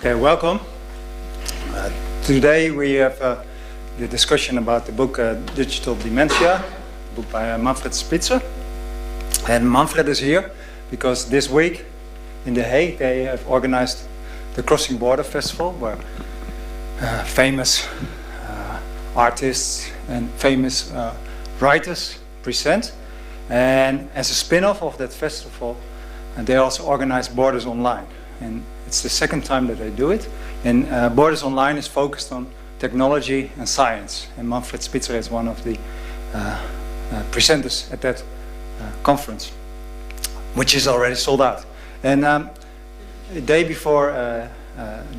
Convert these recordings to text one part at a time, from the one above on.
Okay, welcome. Today we have the discussion about the book Digital Dementia, book by Manfred Spitzer. And Manfred is here because this week in The Hague they have organized the Crossing Border Festival, where famous artists and famous writers present. And as a spin-off of that festival, they also organize Borders Online. And it's the second time that they do it. And Borders Online is focused on technology and science. And Manfred Spitzer is one of the presenters at that conference, which is already sold out. And a day before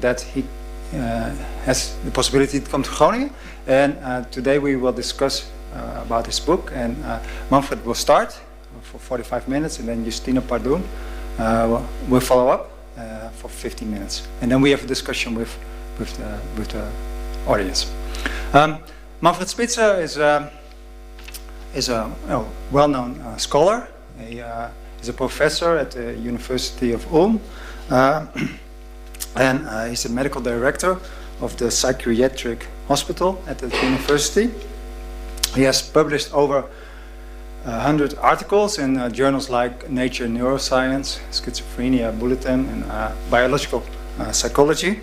that, he has the possibility to come to Groningen. And today we will discuss about his book. And Manfred will start for 45 minutes, and then Justina Pardoen will follow up for 15 minutes. And then we have a discussion with the audience. Manfred Spitzer is a well-known scholar. He is a professor at the University of Ulm. And he's the medical director of the psychiatric hospital at the university. He has published over 100 articles in journals like Nature Neuroscience, Schizophrenia Bulletin, and Biological Psychology.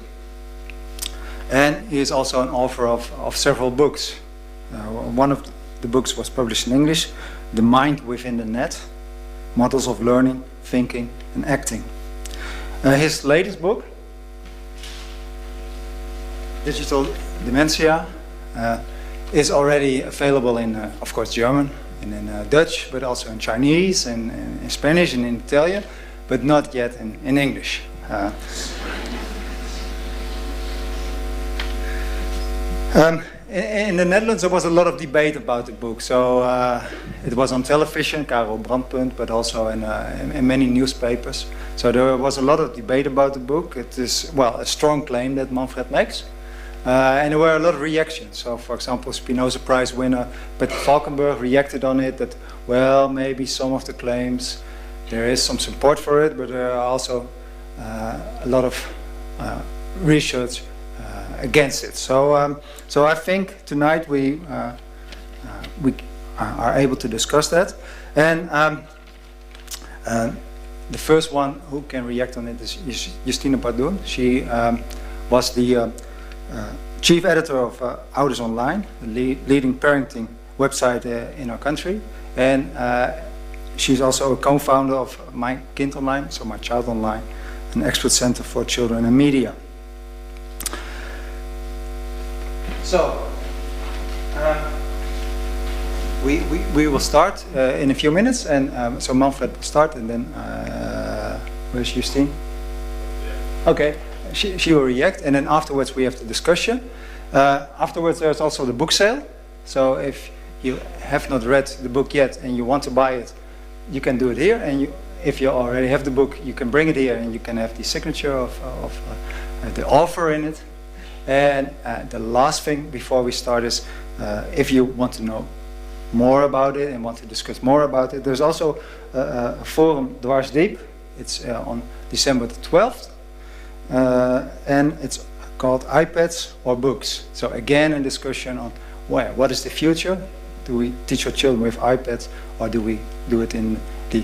And he is also an author of several books. One of the books was published in English, The Mind Within the Net, Models of Learning, Thinking, and Acting. His latest book, Digital Dementia, is already available in, of course, German and in Dutch, but also in Chinese and in Spanish and in Italian, but not yet in English. In the Netherlands, there was a lot of debate about the book. So it was on television, Karel Brandpunt, but also in many newspapers. So there was a lot of debate about the book. It is, well, a strong claim that Manfred makes. And there were a lot of reactions. So, for example, Spinoza Prize winner Peter Valkenburg reacted on it that, well, maybe some of the claims, there is some support for it, but there are also a lot of research against it. So I think tonight we are able to discuss that. And the first one who can react on it is Justina Pardoen. She was the chief editor of Ouders Online, the leading parenting website in our country, and she's also a co-founder of My Kind Online, so My Child Online, an expert center for children and media. So we will start in a few minutes, and so Manfred will start, and then where's Justine? Okay. She will react, and then afterwards we have the discussion. Afterwards there's also the book sale. So if you have not read the book yet and you want to buy it, you can do it here. And if you already have the book, you can bring it here and you can have the signature of the author in it. And the last thing before we start is, if you want to know more about it and want to discuss more about it, there's also a forum Dwars Diep. It's on December the 12th. And it's called iPads or Books. So again, a discussion on what is the future? Do we teach our children with iPads, or do we do it in the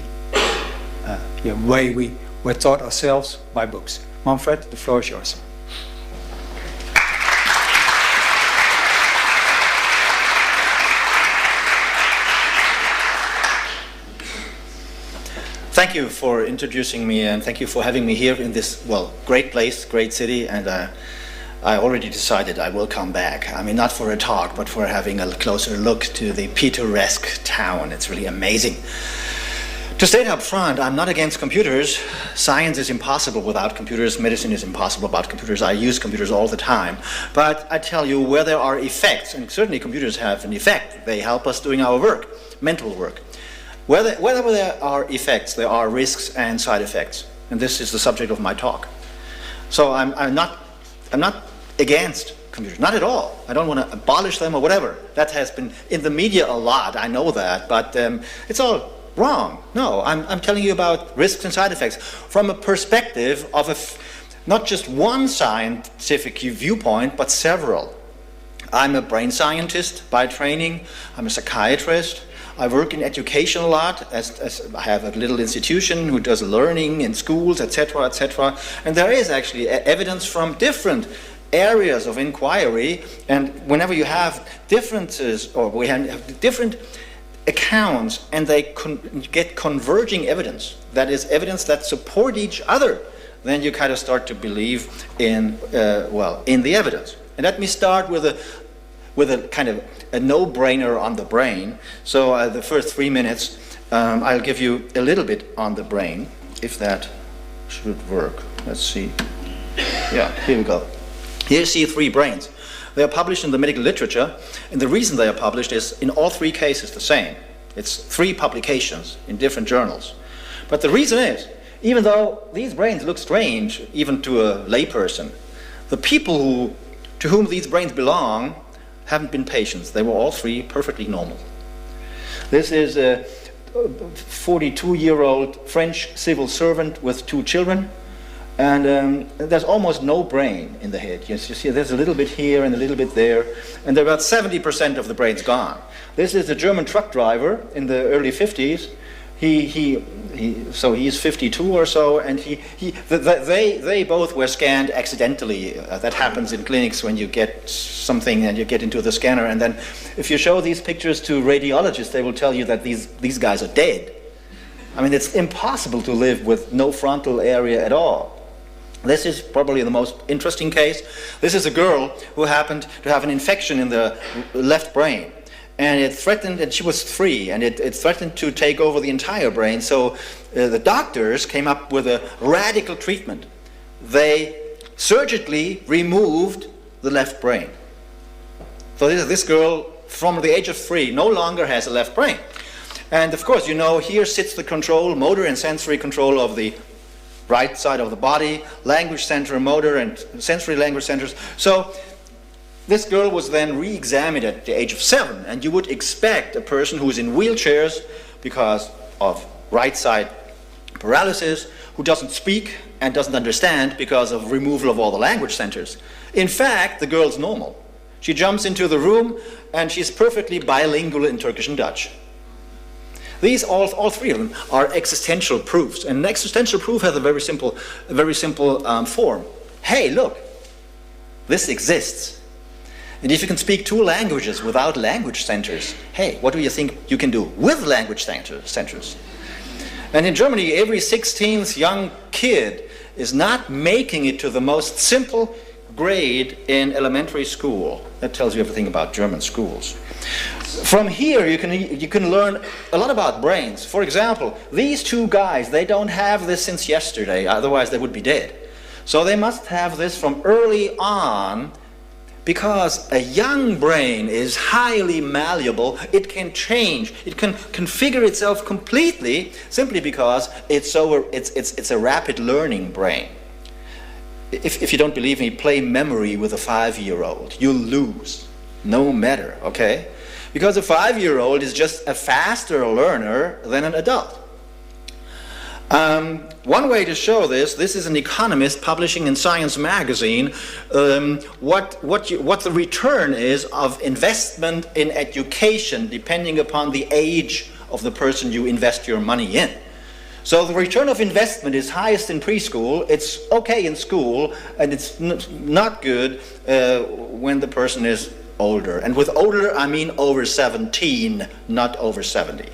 way we were taught ourselves, by books? Manfred, the floor is yours. Thank you for introducing me, and thank you for having me here in this, well, great place, great city, and I already decided I will come back. I mean, not for a talk, but for having a closer look to the picturesque town. It's really amazing. To state up front, I'm not against computers. Science is impossible without computers. Medicine is impossible without computers. I use computers all the time. But I tell you, where there are effects, and certainly computers have an effect, they help us doing our work, mental work. Wherever there are effects, there are risks and side effects, and this is the subject of my talk. So I'm not against computers, not at all. I don't want to abolish them or whatever. That has been in the media a lot. I know that, but it's all wrong. No, I'm telling you about risks and side effects from a perspective of not just one scientific viewpoint, but several. I'm a brain scientist by training. I'm a psychiatrist. I work in education a lot, as I have a little institution who does learning in schools, etc., etc. And there is actually evidence from different areas of inquiry, and whenever you have differences, or we have different accounts, and they get converging evidence, that is evidence that support each other, then you kind of start to believe in, in the evidence. And let me start with a kind of a no-brainer on the brain. So the first 3 minutes, I'll give you a little bit on the brain, if that should work. Let's see. Yeah, here we go. Here you see 3 brains. They are published in the medical literature, and the reason they are published is in all 3 cases the same. It's 3 publications in different journals. But the reason is, even though these brains look strange, even to a layperson, the people to whom these brains belong haven't been patients. They were all 3 perfectly normal. This is a 42-year-old French civil servant with 2 children. And there's almost no brain in the head. You see, there's a little bit here and a little bit there, and there are about 70% of the brain's gone. This is a German truck driver in the early 50s. So he's 52 or so, and they both were scanned accidentally. That happens in clinics when you get something and you get into the scanner, and then if you show these pictures to radiologists, they will tell you that these guys are dead. I mean, it's impossible to live with no frontal area at all. This is probably the most interesting case. This is a girl who happened to have an infection in the left brain. And it threatened, and she was 3, and it threatened to take over the entire brain. So the doctors came up with a radical treatment. They surgically removed the left brain. So this girl, from the age of 3, no longer has a left brain. And of course, you know, here sits the control, motor and sensory control of the right side of the body, language center, motor and sensory language centers. So this girl was then re-examined at the age of 7, and you would expect a person who is in wheelchairs because of right side paralysis, who doesn't speak and doesn't understand because of removal of all the language centers. In fact, the girl's normal. She jumps into the room and she's perfectly bilingual in Turkish and Dutch. These, all 3 of them, are existential proofs. And an existential proof has a very simple form. Hey, look, this exists. And if you can speak 2 languages without language centers, hey, what do you think you can do with language centers? And in Germany, every 16th young kid is not making it to the most simple grade in elementary school. That tells you everything about German schools. From here, you can learn a lot about brains. For example, these 2 guys, they don't have this since yesterday, otherwise they would be dead. So they must have this from early on, because a young brain is highly malleable. It can change. It can configure itself completely simply because it's a rapid learning brain. If you don't believe me, play memory with a 5-year-old. You'll lose, no matter, okay? Because a 5-year-old is just a faster learner than an adult. One way to show this is an economist publishing in Science magazine what the return is of investment in education depending upon the age of the person you invest your money in. So the return of investment is highest in preschool, it's okay in school, and it's not good when the person is older. And with older, I mean over 17, not over 70.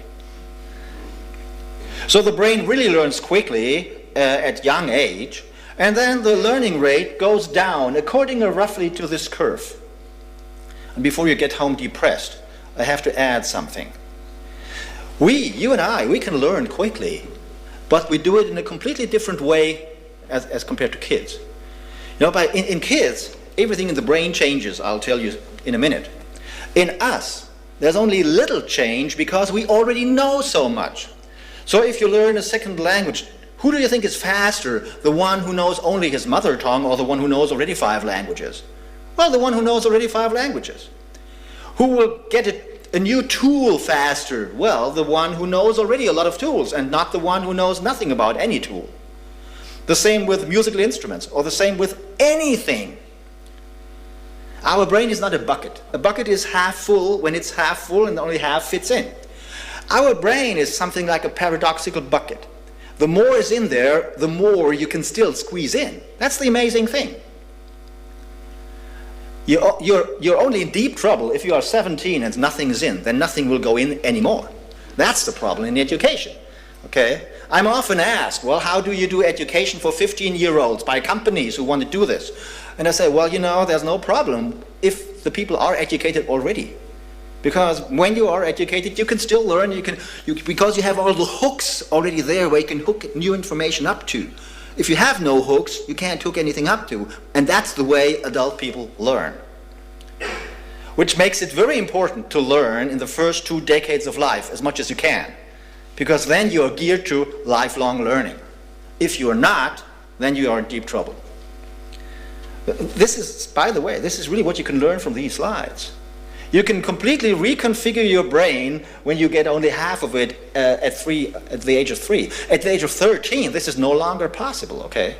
So the brain really learns quickly at young age, and then the learning rate goes down according roughly to this curve. And before you get home depressed, I have to add something. You and I, we can learn quickly, but we do it in a completely different way as compared to kids. You know, in kids, everything in the brain changes, I'll tell you in a minute. In us, there's only little change because we already know so much. So if you learn a second language, who do you think is faster, the one who knows only his mother tongue or the one who knows already 5 languages? Well, the one who knows already 5 languages. Who will get a new tool faster? Well, the one who knows already a lot of tools and not the one who knows nothing about any tool. The same with musical instruments, or the same with anything. Our brain is not a bucket. A bucket is half full when it's half full and only half fits in. Our brain is something like a paradoxical bucket. The more is in there, the more you can still squeeze in. That's the amazing thing. You're only in deep trouble if you are 17 and nothing is in. Then nothing will go in anymore. That's the problem in education. Okay? I'm often asked, well, how do you do education for 15-year-olds by companies who want to do this? And I say, well, you know, there's no problem if the people are educated already. Because when you are educated, you can still learn, because you have all the hooks already there where you can hook new information up to. If you have no hooks, you can't hook anything up to. And that's the way adult people learn. Which makes it very important to learn in the first 2 decades of life as much as you can. Because then you are geared to lifelong learning. If you are not, then you are in deep trouble. This is, by the way, this is really what you can learn from these slides. You can completely reconfigure your brain when you get only half of it at the age of 3. At the age of 13, this is no longer possible, okay?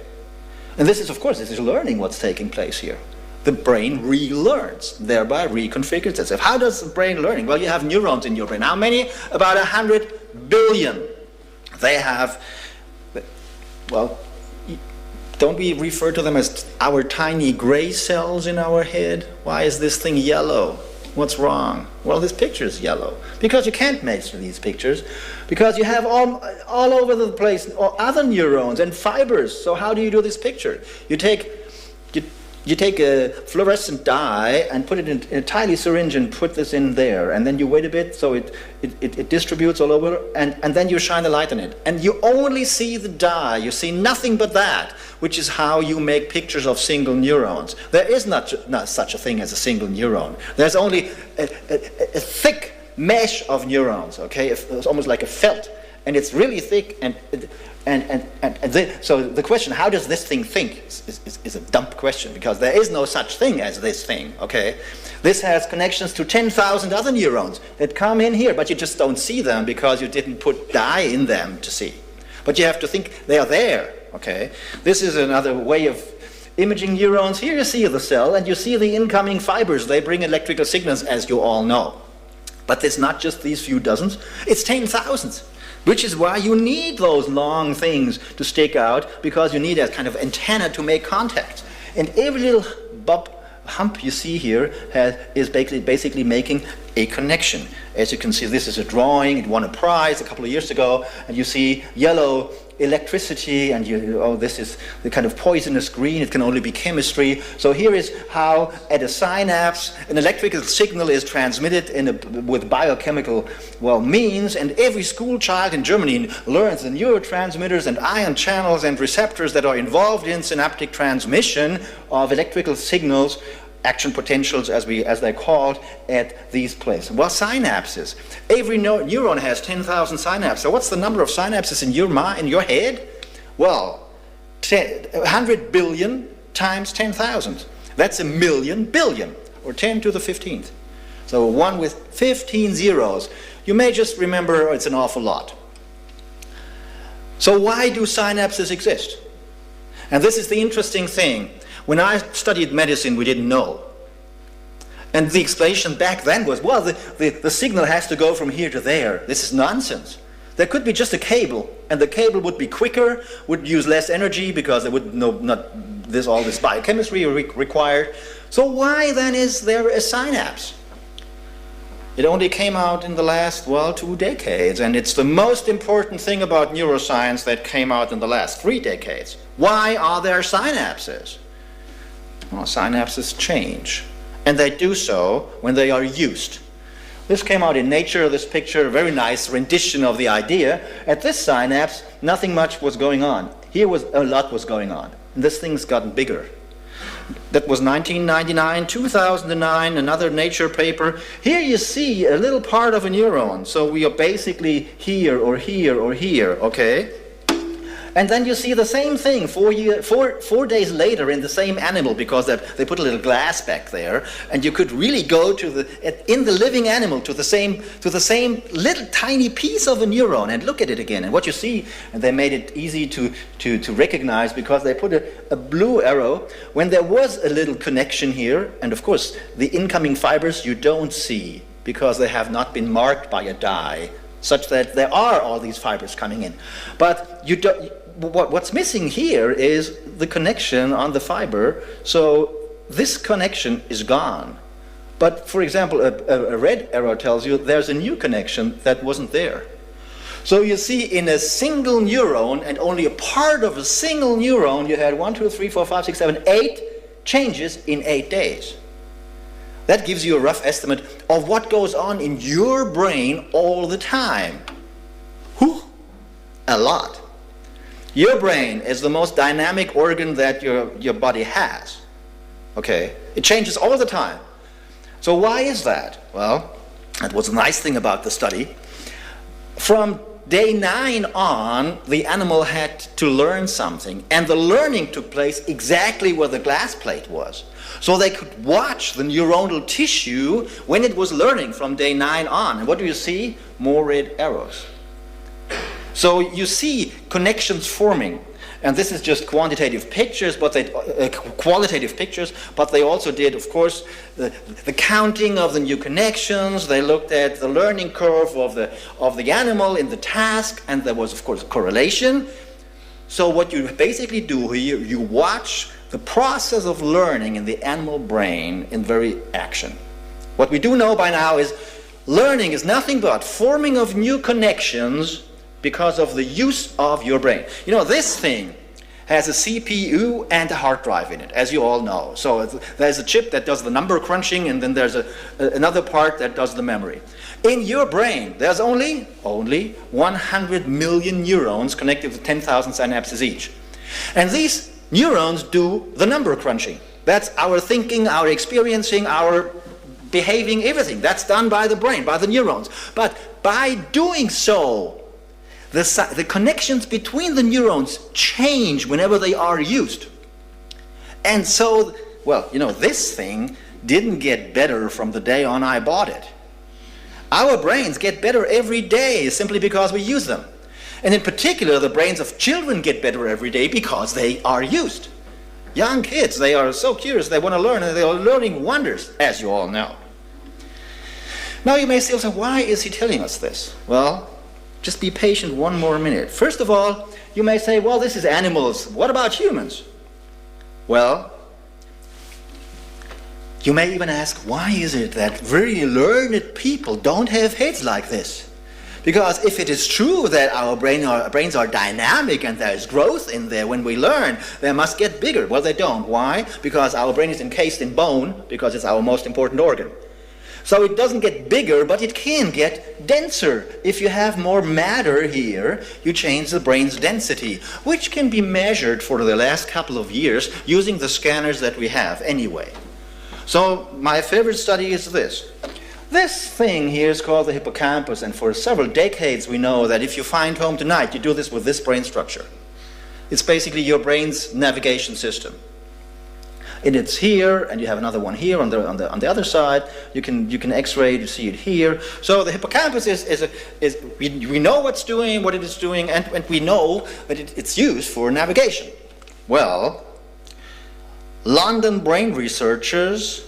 And this is, of course, this is learning what's taking place here. The brain relearns, thereby reconfigures itself. How does the brain learn? Well, you have neurons in your brain. How many? About 100 billion. They have, well, don't we refer to them as our tiny gray cells in our head? Why is this thing yellow? What's wrong? Well, this picture is yellow. Because you can't measure these pictures. Because you have all over the place other neurons and fibers. So how do you do this picture? You take a fluorescent dye and put it in a tiny syringe and put this in there. And then you wait a bit so it distributes all over. And then you shine a light on it. And you only see the dye. You see nothing but that, which is how you make pictures of single neurons. There is not such a thing as a single neuron. There's only a thick mesh of neurons, okay? It's almost like a felt. And it's really thick so the question, how does this thing think, is a dumb question, because there is no such thing as this thing, okay? This has connections to 10,000 other neurons that come in here, but you just don't see them because you didn't put dye in them to see. But you have to think they are there, okay? This is another way of imaging neurons. Here you see the cell, and you see the incoming fibers. They bring electrical signals, as you all know. But it's not just these few dozens, it's 10,000s. Which is why you need those long things to stick out, because you need a kind of antenna to make contact. And every little hump you see here is basically making a connection. As you can see, this is a drawing. It won a prize a couple of years ago. And you see yellow electricity, and this is the kind of poisonous green. It can only be chemistry. So here is how, at a synapse, an electrical signal is transmitted with biochemical means, and every school child in Germany learns the neurotransmitters and ion channels and receptors that are involved in synaptic transmission of electrical signals, action potentials as they're called, at these places. Well, synapses. Every neuron has 10,000 synapses. So what's the number of synapses in your mind, in your head? Well, 100 billion times 10,000. That's a million billion, or 10 to the 15th. So one with 15 zeros. You may just remember it's an awful lot. So why do synapses exist? And this is the interesting thing. When I studied medicine, we didn't know. And the explanation back then was, well, the signal has to go from here to there. This is nonsense. There could be just a cable, and the cable would be quicker, would use less energy because there would not all this biochemistry required. So why then is there a synapse? It only came out in the last, 2 decades, and it's the most important thing about neuroscience that came out in the last 3 decades. Why are there synapses? Well, synapses change, and they do so when they are used. This came out in Nature, this picture, a very nice rendition of the idea. At this synapse, nothing much was going on. Here a lot was going on, and this thing's gotten bigger. That was 1999, 2009, another Nature paper. Here you see a little part of a neuron, so we are basically here or here or here, okay? And then you see the same thing 4 days later in the same animal, because they put a little glass back there, and you could really go in the living animal to the same little tiny piece of a neuron and look at it again. And what you see, and they made it easy to recognize, because they put a blue arrow when there was a little connection here, and of course the incoming fibers you don't see because they have not been marked by a dye, such that there are all these fibers coming in. But what's missing here is the connection on the fiber, so this connection is gone. But for example, a red arrow tells you there's a new connection that wasn't there. So you see, in a single neuron, and only a part of a single neuron, you had 1, 2, 3, 4, 5, 6, 7, 8 changes in 8 days. That gives you a rough estimate of what goes on in your brain all the time. Whew, a lot. Your brain is the most dynamic organ that your body has. Okay? It changes all the time. So why is that? Well, that was a nice thing about the study. From day 9 on, the animal had to learn something, and the learning took place exactly where the glass plate was. So they could watch the neuronal tissue when it was learning from day 9 on. And what do you see? More red arrows. So you see connections forming. And this is just qualitative pictures, but they also did, of course, the counting of the new connections. They looked at the learning curve of the animal in the task, and there was, of course, correlation. So what you basically do here, you watch the process of learning in the animal brain in very action. What we do know by now is learning is nothing but forming of new connections because of the use of your brain. You know, this thing has a CPU and a hard drive in it, as you all know. So there's a chip that does the number crunching, and then there's another part that does the memory. In your brain, there's only 100 million neurons connected with 10,000 synapses each. And these neurons do the number crunching. That's our thinking, our experiencing, our behaving, everything. That's done by the brain, by the neurons. But by doing so, the connections between the neurons change whenever they are used. And so, well, you know, this thing didn't get better from the day on I bought it. Our brains get better every day simply because we use them. And in particular, the brains of children get better every day because they are used. Young kids, they are so curious, they want to learn, and they are learning wonders, as you all know. Now you may still say, why is he telling us this? Well, just be patient one more minute. First of all, you may say, well, this is animals. What about humans? Well, you may even ask, why is it that very learned people don't have heads like this? Because if it is true that our brains are dynamic and there is growth in there when we learn, they must get bigger. Well, they don't. Why? Because our brain is encased in bone, because it's our most important organ. So it doesn't get bigger, but it can get denser. If you have more matter here, you change the brain's density, which can be measured for the last couple of years using the scanners that we have anyway. So my favorite study is this. This thing here is called the hippocampus, and for several decades we know that if you find home tonight, you do this with this brain structure. It's basically your brain's navigation system. And it's here, and you have another one here on the other side. You can X-ray to see it here. So the hippocampus we know what it is doing, and we know that it's used for navigation. Well, London brain researchers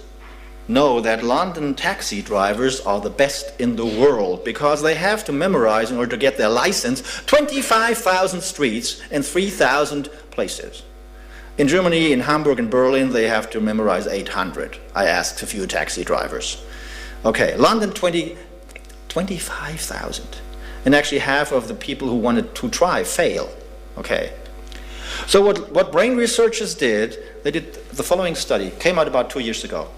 know that London taxi drivers are the best in the world because they have to memorize, in order to get their license, 25,000 streets and 3,000 places. In Germany, in Hamburg and Berlin, they have to memorize 800. I asked a few taxi drivers. Okay, London, 25,000. And actually half of the people who wanted to try fail. Okay. So what brain researchers did, they did the following study. Came out about 2 years ago.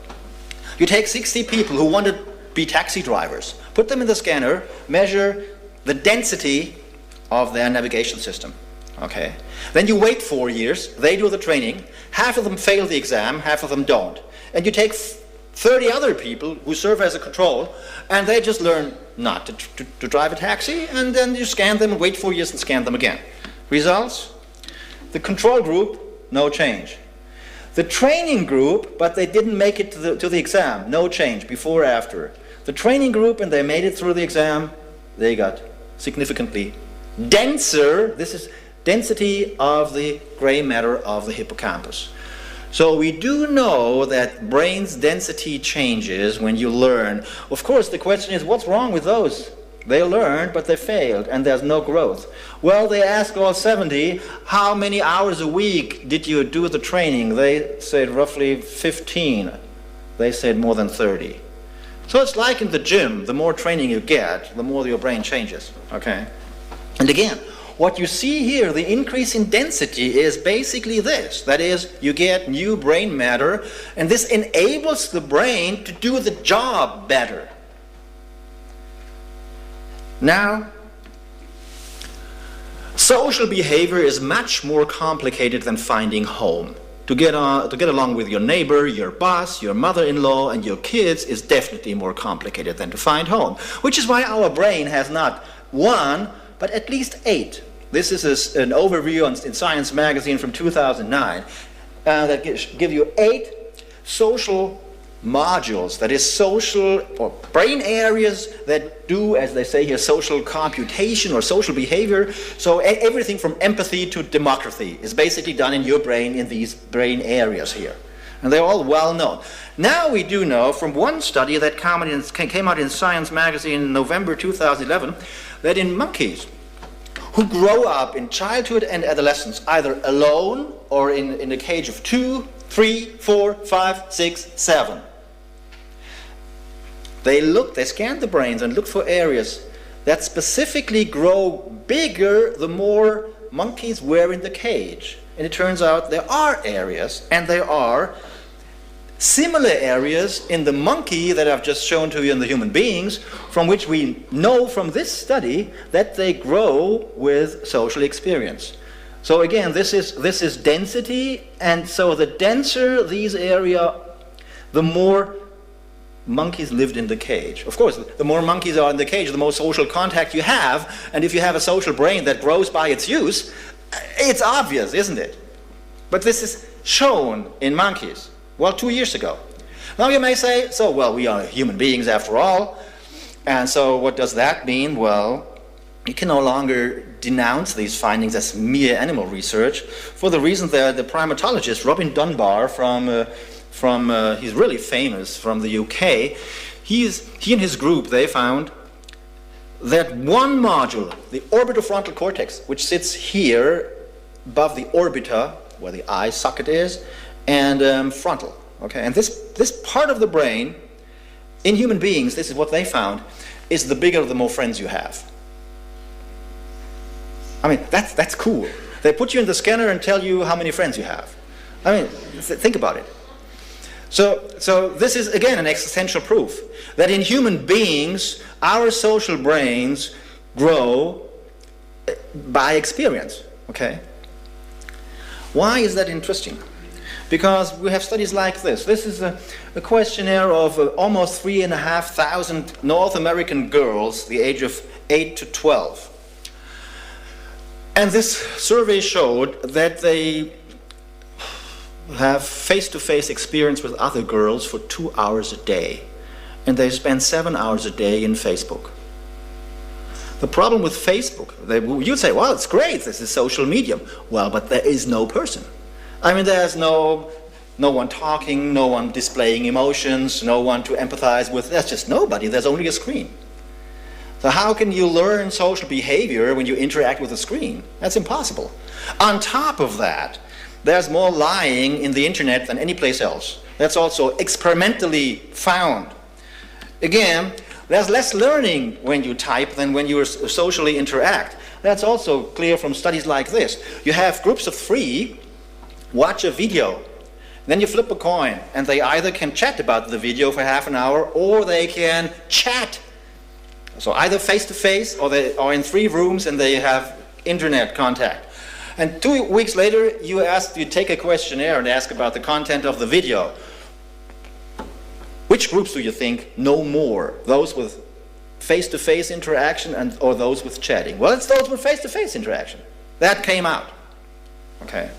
You take 60 people who want to be taxi drivers, put them in the scanner, measure the density of their navigation system. Okay. Then you wait 4 years, they do the training, half of them fail the exam, half of them don't. And you take 30 other people who serve as a control, and they just learn not to drive a taxi, and then you scan them and wait 4 years and scan them again. Results? The control group, no change. The training group, but they didn't make it to the exam, no change, before or after. The training group, and they made it through the exam, they got significantly denser. This is density of the gray matter of the hippocampus. So we do know that brain's density changes when you learn. Of course, the question is, what's wrong with those? They learned, but they failed, and there's no growth. Well, they asked all 70, how many hours a week did you do the training? They said roughly 15. They said more than 30. So it's like in the gym, the more training you get, the more your brain changes, okay? And again, what you see here, the increase in density, is basically this. That is, you get new brain matter, and this enables the brain to do the job better. Now, social behavior is much more complicated than finding home. To get along with your neighbor, your boss, your mother-in-law, and your kids is definitely more complicated than to find home. Which is why our brain has not one, but at least 8. This is an overview in Science magazine from 2009 that give you 8 social modules, that is social or brain areas that do, as they say here, social computation or social behavior. So everything from empathy to democracy is basically done in your brain in these brain areas here. And they're all well known. Now we do know from one study that came out in Science magazine in November 2011 that in monkeys who grow up in childhood and adolescence either alone or in a cage of 2, 3, 4, 5, 6, 7. They scanned the brains and looked for areas that specifically grow bigger the more monkeys were in the cage. And it turns out there are areas, and there are similar areas in the monkey that I've just shown to you in the human beings, from which we know from this study that they grow with social experience. So again, this is density, and so the denser these areas, the more monkeys lived in the cage. Of course, the more monkeys are in the cage, the more social contact you have, and if you have a social brain that grows by its use, it's obvious, isn't it? But this is shown in monkeys. Well, 2 years ago. Now you may say, so, well, we are human beings after all, and so what does that mean? Well, you can no longer denounce these findings as mere animal research for the reason that the primatologist Robin Dunbar he's really famous from the UK, he and his group, they found that one module, the orbitofrontal cortex, which sits here above the orbita, where the eye socket is, and frontal. Okay, and this part of the brain, in human beings, this is what they found, is the bigger the more friends you have. I mean, that's cool. They put you in the scanner and tell you how many friends you have. I mean, think about it. So this is, again, an existential proof that in human beings, our social brains grow by experience, okay? Why is that interesting? Because we have studies like this. This is a questionnaire of almost 3,500 North American girls, the age of 8 to 12. And this survey showed that they have face-to-face experience with other girls for 2 hours a day, and they spend 7 hours a day in Facebook. The problem with Facebook, you'd say, well, it's great, this is social medium. Well, but there is no person. I mean, there's no one talking, no one displaying emotions, no one to empathize with. There's just nobody. There's only a screen. So how can you learn social behavior when you interact with a screen? That's impossible. On top of that, there's more lying in the internet than any place else. That's also experimentally found. Again, there's less learning when you type than when you socially interact. That's also clear from studies like this. You have groups of 3 watch a video, then you flip a coin, and they either can chat about the video for half an hour, or they can chat. So either face-to-face, or they are in 3 rooms and they have internet contact. And 2 weeks later, you take a questionnaire and ask about the content of the video. Which groups do you think know more? Those with face-to-face interaction or those with chatting? Well, it's those with face-to-face interaction. That came out. Okay.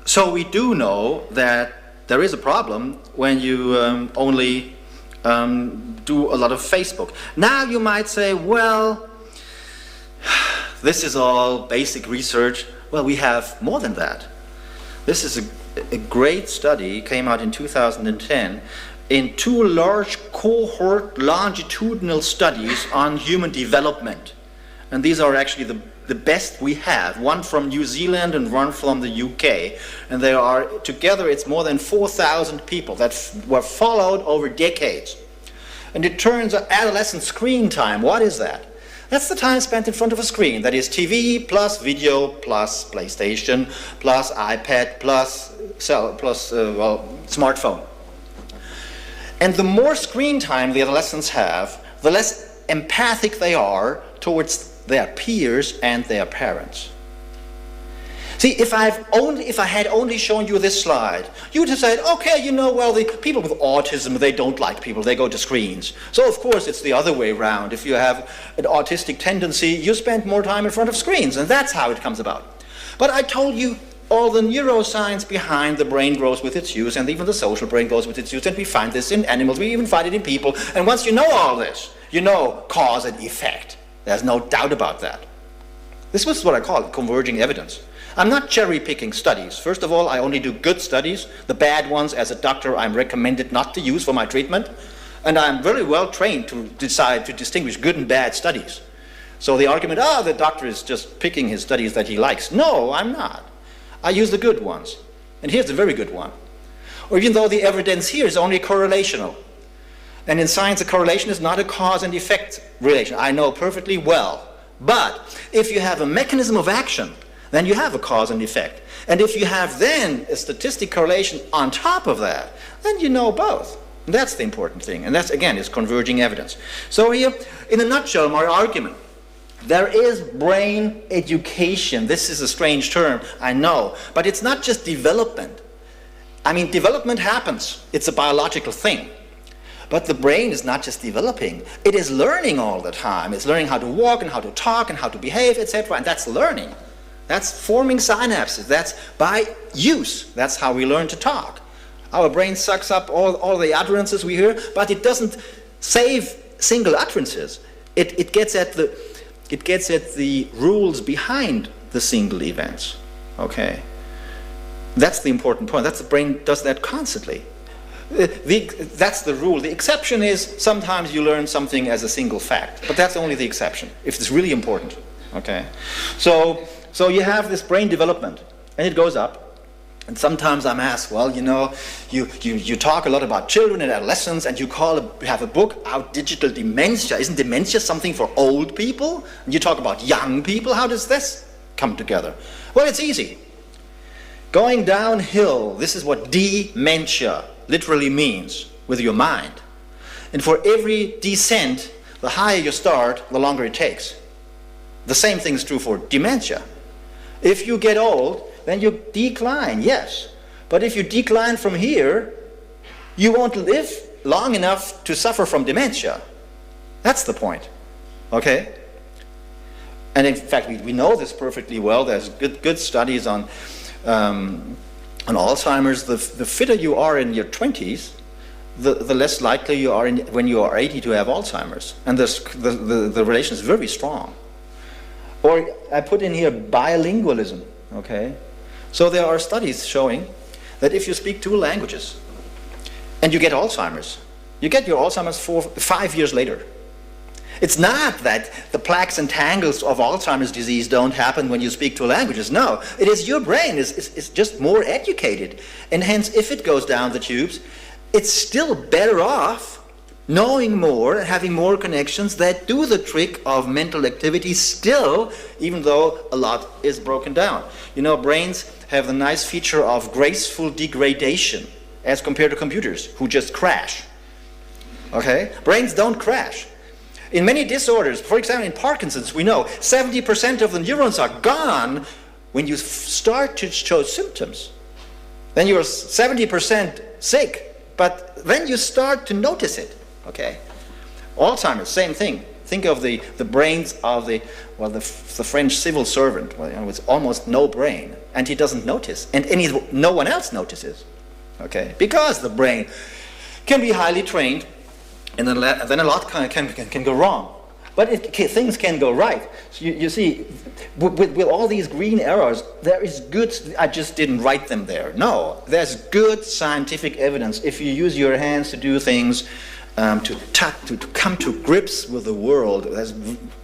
So we do know that there is a problem when you only do a lot of Facebook. Now you might say, well, this is all basic research. Well, we have more than that. This is a great study, came out in 2010, in 2 large cohort longitudinal studies on human development. And these are actually the best we have, one from New Zealand and one from the UK. And they are, together it's more than 4,000 people that were followed over decades. And it turns out adolescent screen time, what is that? That's the time spent in front of a screen. That is TV plus video plus PlayStation plus iPad plus smartphone. And the more screen time the adolescents have, the less empathic they are towards their peers and their parents. See, if I had only shown you this slide, you would have said, okay, you know, well, the people with autism, they don't like people, they go to screens. So of course it's the other way around. If you have an autistic tendency, you spend more time in front of screens, and that's how it comes about. But I told you all the neuroscience behind the brain grows with its use, and even the social brain grows with its use, and we find this in animals, we even find it in people. And once you know all this, you know cause and effect. There's no doubt about that. This was what I call converging evidence. I'm not cherry-picking studies. First of all, I only do good studies. The bad ones, as a doctor, I'm recommended not to use for my treatment. And I'm very well trained to decide to distinguish good and bad studies. So the argument, the doctor is just picking his studies that he likes. No, I'm not. I use the good ones. And here's a very good one. Or even though the evidence here is only correlational. And in science, a correlation is not a cause and effect relation. I know perfectly well. But if you have a mechanism of action, then you have a cause and effect. And if you have then a statistic correlation on top of that, then you know both. And that's the important thing. And that's, again, is converging evidence. So here, in a nutshell, my argument, there is brain education. This is a strange term, I know. But it's not just development. I mean, development happens. It's a biological thing. But the brain is not just developing. It is learning all the time. It's learning how to walk and how to talk and how to behave, etc. And that's learning. That's forming synapses. That's by use. That's how we learn to talk. Our brain sucks up all the utterances we hear, but it doesn't save single utterances. It gets at the rules behind the single events. Okay? That's the important point. That's the brain does that constantly. That's the rule. The exception is sometimes you learn something as a single fact, but that's only the exception, if it's really important. Okay? So you have this brain development, and it goes up. And sometimes I'm asked, well, you know, you talk a lot about children and adolescents, and you have a book out, Digital Dementia. Isn't dementia something for old people? And you talk about young people. How does this come together? Well, it's easy. Going downhill, this is what dementia literally means with your mind. And for every descent, the higher you start, the longer it takes. The same thing is true for dementia. If you get old, then you decline, yes. But if you decline from here, you won't live long enough to suffer from dementia. That's the point. Okay? And in fact, we know this perfectly well. There's good studies on Alzheimer's. The fitter you are in your 20s, the less likely you are when you are 80 to have Alzheimer's. And the relation is very strong. Or I put in here bilingualism. Okay? So there are studies showing that if you speak 2 languages and you get Alzheimer's, you get your Alzheimer's 5 years later. It's not that the plaques and tangles of Alzheimer's disease don't happen when you speak 2 languages. No, it is your brain is just more educated. And hence, if it goes down the tubes, it's still better off knowing more and having more connections that do the trick of mental activity still, even though a lot is broken down. You know, brains have the nice feature of graceful degradation as compared to computers who just crash. Okay? Brains don't crash. In many disorders, for example in Parkinson's, we know 70% of the neurons are gone when you start to show symptoms. Then you're 70% sick, but then you start to notice it. Okay? Alzheimer's, same thing. Think of the brains of the French civil servant, with almost no brain, and he doesn't notice, and no one else notices, okay? Because the brain can be highly trained, and then a lot can go wrong. But things can go right. So you see, with all these green arrows, there is good, I just didn't write them there. No, there's good scientific evidence if you use your hands to do things, to come to grips with the world. There's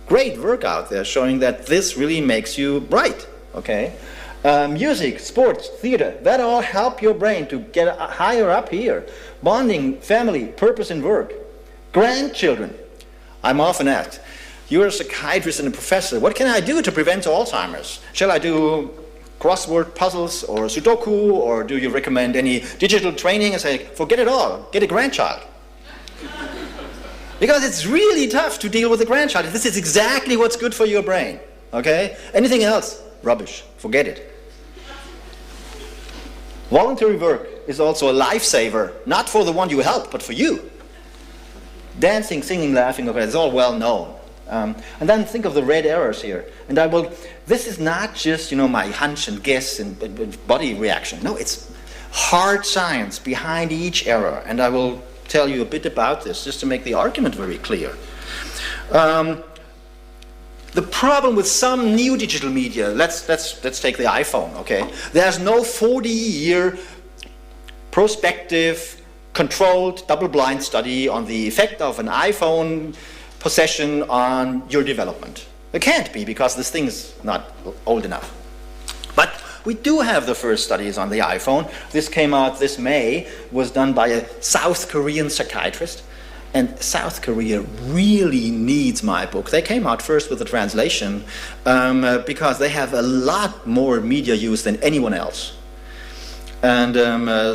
great work out there showing that this really makes you bright, okay? Music, sports, theater, that all help your brain to get higher up here. Bonding, family, purpose in work. Grandchildren. I'm often asked, you're a psychiatrist and a professor, what can I do to prevent Alzheimer's? Shall I do crossword puzzles or Sudoku, or do you recommend any digital training? I say, forget it all, get a grandchild. Because it's really tough to deal with a grandchild. This is exactly what's good for your brain, okay? Anything else, rubbish, forget it. Voluntary work is also a lifesaver, not for the one you help, but for you. Dancing, singing, laughing, okay, it's all well known. And then think of the red arrows here. And this is not just, my hunch and guess and body reaction. No, it's hard science behind each arrow. And I will tell you a bit about this just to make the argument very clear. The problem with some new digital media, let's take the iPhone, okay? There's no 40-year prospective controlled double-blind study on the effect of an iPhone possession on your development. There can't be, because this thing's not old enough. But we do have the first studies on the iPhone. This came out this May, was done by a South Korean psychiatrist. And South Korea really needs my book. They came out first with the translation because they have a lot more media use than anyone else. And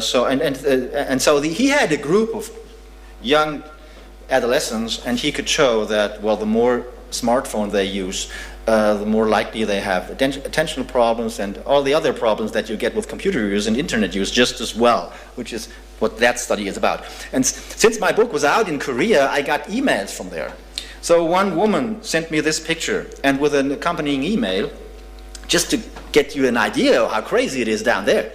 so he had a group of young adolescents, and he could show that, well, the more smartphone they use, the more likely they have attentional problems and all the other problems that you get with computer use and internet use just as well, which is what that study is about. And since my book was out in Korea, I got emails from there. So one woman sent me this picture, and with an accompanying email, just to get you an idea of how crazy it is down there.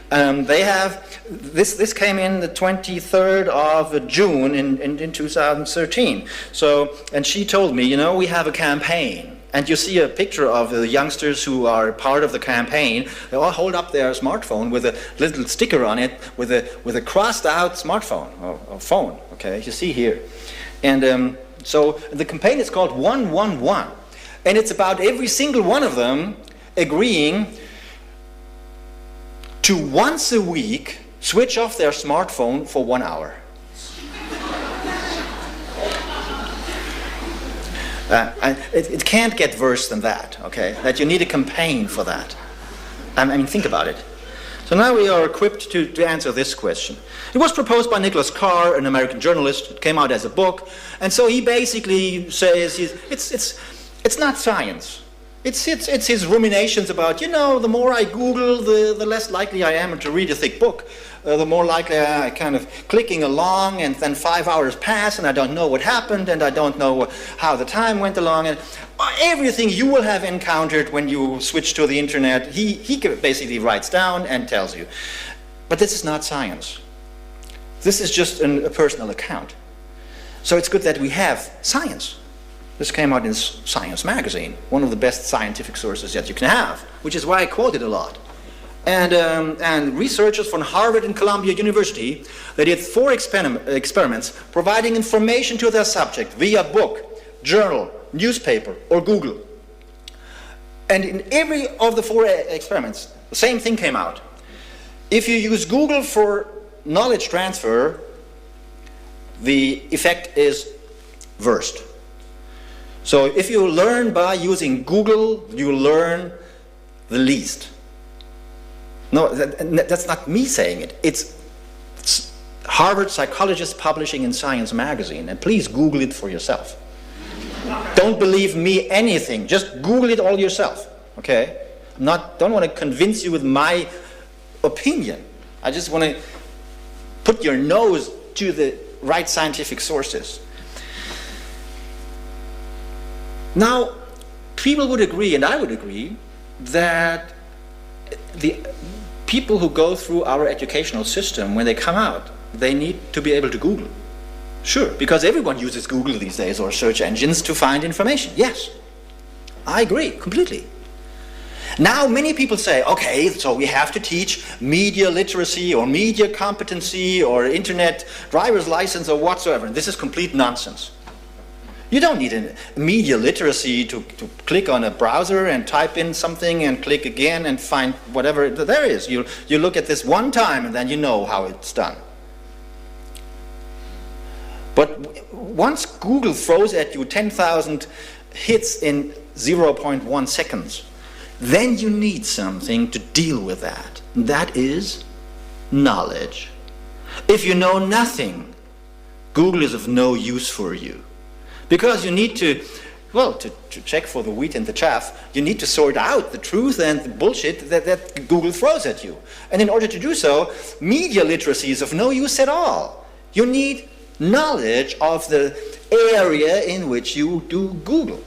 They have, this came in the 23rd of June in 2013. So, and she told me, we have a campaign. And you see a picture of the youngsters who are part of the campaign. They all hold up their smartphone with a little sticker on it with a crossed out smartphone or phone, okay, you see here. And so the campaign is called 111. And it's about every single one of them agreeing to once a week switch off their smartphone for 1 hour. It can't get worse than that, okay? That you need a campaign for that. I mean, think about it. So now we are equipped to answer this question. It was proposed by Nicholas Carr, an American journalist. It came out as a book. And so he basically says it's not science. It's his ruminations about, the more I Google, the less likely I am to read a thick book. The more likely I kind of clicking along, and then 5 hours pass and I don't know what happened, and I don't know how the time went along. And everything you will have encountered when you switch to the internet, he basically writes down and tells you. But this is not science. This is just a personal account. So it's good that we have science. This came out in Science magazine, one of the best scientific sources that you can have, which is why I quote it a lot. And researchers from Harvard and Columbia University, they did 4 experiments providing information to their subject via book, journal, newspaper, or Google. And in every of the 4 experiments, the same thing came out. If you use Google for knowledge transfer, the effect is worst. So if you learn by using Google, you learn the least. No, that's not me saying it. It's Harvard psychologists publishing in Science magazine. And please Google it for yourself. Don't believe me anything. Just Google it all yourself. Okay? Don't want to convince you with my opinion. I just want to put your nose to the right scientific sources. Now, people would agree, and I would agree, that the people who go through our educational system, when they come out, they need to be able to Google. Sure, because everyone uses Google these days, or search engines, to find information. Yes, I agree completely. Now many people say, okay, so we have to teach media literacy or media competency or internet driver's license or whatsoever. This is complete nonsense. You don't need a media literacy to click on a browser and type in something and click again and find whatever there is. You look at this one time and then you know how it's done. But once Google throws at you 10,000 hits in 0.1 seconds, then you need something to deal with that. And that is knowledge. If you know nothing, Google is of no use for you. Because you need to, well, to check for the wheat and the chaff, you need to sort out the truth and the bullshit that Google throws at you. And in order to do so, media literacy is of no use at all. You need knowledge of the area in which you do Google.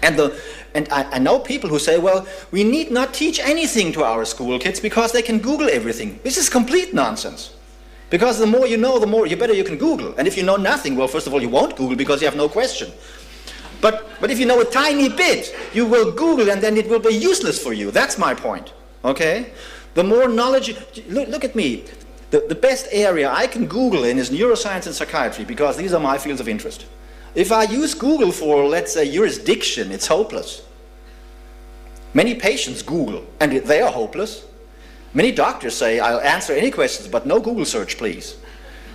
And I know people who say, well, we need not teach anything to our school kids because they can Google everything. This is complete nonsense. Because the more you know, the better you can Google. And if you know nothing, well, first of all, you won't Google because you have no question. But if you know a tiny bit, you will Google and then it will be useless for you. That's my point. Okay? The more knowledge, look at me. The best area I can Google in is neuroscience and psychiatry because these are my fields of interest. If I use Google for, let's say, jurisdiction, it's hopeless. Many patients Google, and they are hopeless. Many doctors say, I'll answer any questions, but no Google search, please.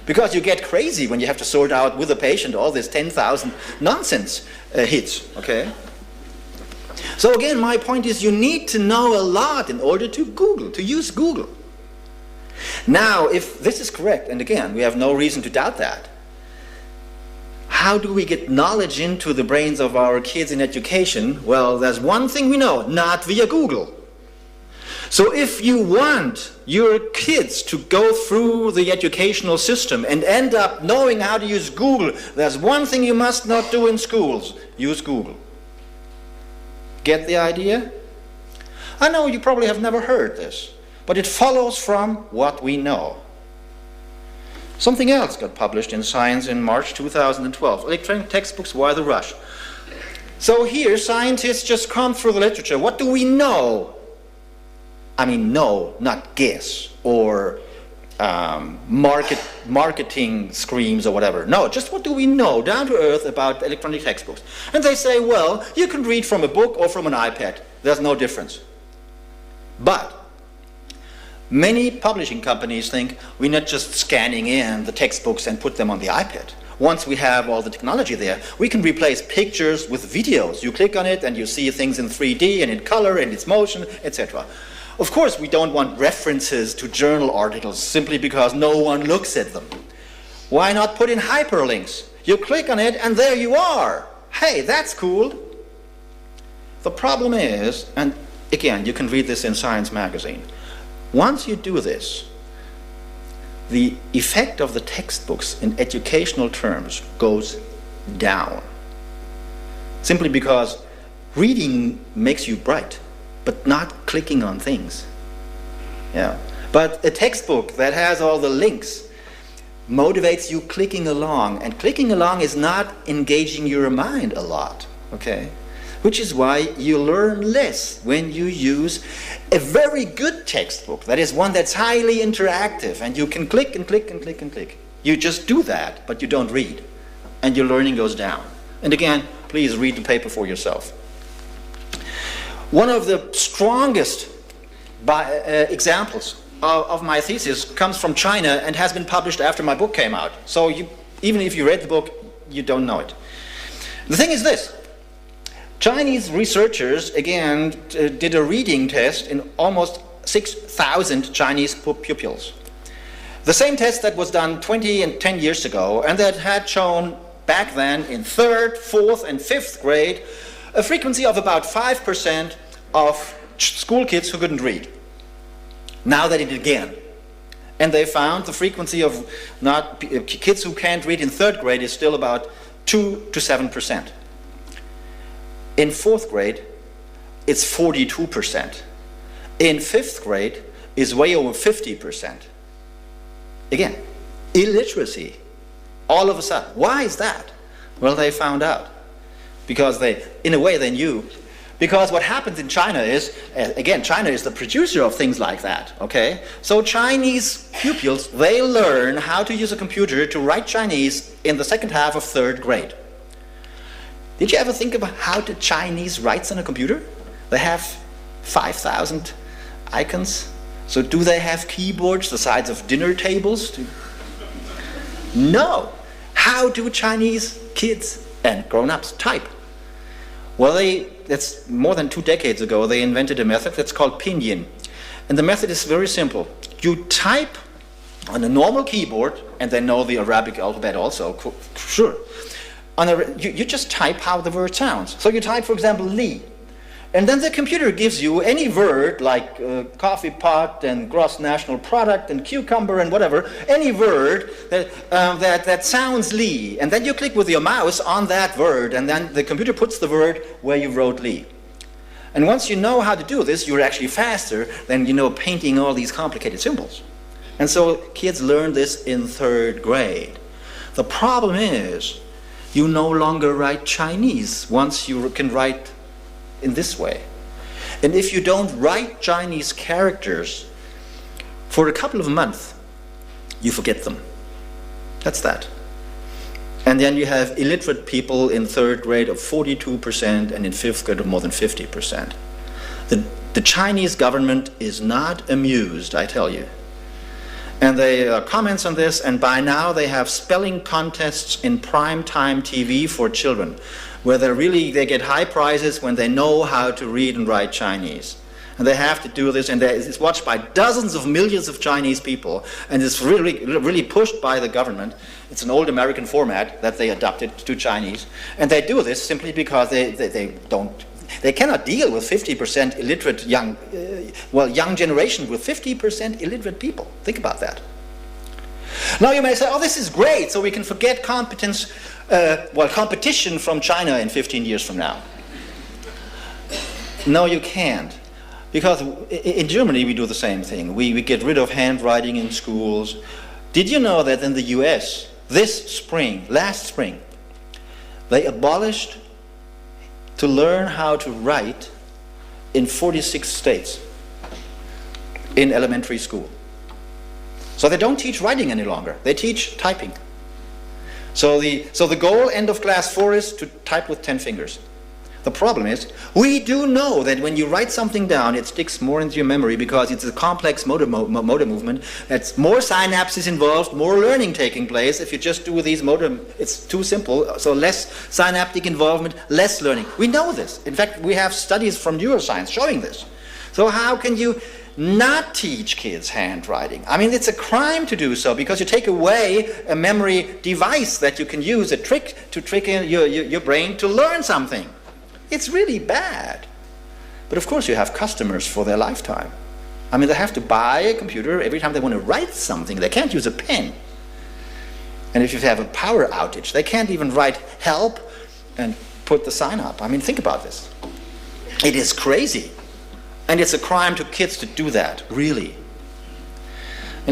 Because you get crazy when you have to sort out with a patient all this 10,000 nonsense hits, okay? So again, my point is you need to know a lot in order to Google, to use Google. Now, if this is correct, and again, we have no reason to doubt that, how do we get knowledge into the brains of our kids in education? Well, there's one thing we know, not via Google. So if you want your kids to go through the educational system and end up knowing how to use Google, there's one thing you must not do in schools, use Google. Get the idea? I know you probably have never heard this, but it follows from what we know. Something else got published in Science in March 2012. Electronic textbooks, why the rush? So here, scientists just comb through the literature. What do we know? I mean, know, not guess, or marketing screams or whatever. No, just what do we know, down to earth, about electronic textbooks? And they say, well, you can read from a book or from an iPad. There's no difference. But many publishing companies think we're not just scanning in the textbooks and put them on the iPad. Once we have all the technology there, we can replace pictures with videos. You click on it and you see things in 3D and in color and its motion, etc. Of course, we don't want references to journal articles simply because no one looks at them. Why not put in hyperlinks? You click on it and there you are. Hey, that's cool. The problem is, and again, you can read this in Science magazine, once you do this, the effect of the textbooks in educational terms goes down. Simply because reading makes you bright, but not clicking on things. Yeah. But a textbook that has all the links motivates you clicking along, and clicking along is not engaging your mind a lot, okay? Which is why you learn less when you use a very good textbook, that is one that's highly interactive, and you can click and click and click and click. You just do that, but you don't read, and your learning goes down. And again, please read the paper for yourself. One of the strongest examples of my thesis comes from China and has been published after my book came out. So even if you read the book, you don't know it. The thing is this. Chinese researchers, again, did a reading test in almost 6,000 Chinese pupils. The same test that was done 20 and 10 years ago, and that had shown back then in 3rd, 4th, and 5th grade a frequency of about 5% of school kids who couldn't read. Now they did it again. And they found the frequency of kids who can't read in 3rd grade is still about 2 to 7%. In 4th grade, it's 42%. In 5th grade, it's way over 50%. Again, illiteracy, all of a sudden. Why is that? Well, they found out. Because in a way, they knew. Because what happens in China is, again, China is the producer of things like that, okay? So Chinese pupils, they learn how to use a computer to write Chinese in the second half of 3rd grade. Did you ever think about how the Chinese writes on a computer? They have 5,000 icons. So do they have keyboards the size of dinner tables? No. How do Chinese kids and grown-ups type? Well, that's more than 2 decades ago, they invented a method that's called pinyin. And the method is very simple. You type on a normal keyboard, and they know the Arabic alphabet also, sure. You just type how the word sounds. So you type, for example, Li. And then the computer gives you any word like coffee pot and gross national product and cucumber and whatever, any word that sounds Li. And then you click with your mouse on that word, and then the computer puts the word where you wrote Li. And once you know how to do this, you're actually faster than, painting all these complicated symbols. And so kids learn this in 3rd grade. The problem is, you no longer write Chinese once you can write in this way. And if you don't write Chinese characters for a couple of months, you forget them. That's that. And then you have illiterate people in 3rd grade of 42% and in 5th grade of more than 50%. The Chinese government is not amused, I tell you. And they comments on this, and by now they have spelling contests in prime time TV for children, where they get high prizes when they know how to read and write Chinese. And they have to do this, and it's watched by dozens of millions of Chinese people, and it's really pushed by the government. It's an old American format that they adopted to Chinese. And they do this simply because they cannot deal with 50% illiterate young generation with 50% illiterate people. Think about that. Now you may say, oh, this is great, so we can forget competition from China in 15 years from now. No, you can't. Because in Germany we do the same thing. We get rid of handwriting in schools. Did you know that in the US, last spring, they abolished to learn how to write in 46 states in elementary school? So they don't teach writing any longer. They teach typing. So the goal, end of class 4, is to type with 10 fingers. The problem is, we do know that when you write something down, it sticks more into your memory because it's a complex motor movement. That's more synapses involved, more learning taking place. If you just do these it's too simple. So less synaptic involvement, less learning. We know this. In fact, we have studies from neuroscience showing this. So how can you not teach kids handwriting? I mean, it's a crime to do so because you take away a memory device that you can use, a trick to trick your brain to learn something. It's really bad. But of course you have customers for their lifetime. I mean, they have to buy a computer every time they want to write something. They can't use a pen. And if you have a power outage, they can't even write help and put the sign up. I mean, think about this. It is crazy. And it's a crime to kids to do that, really. And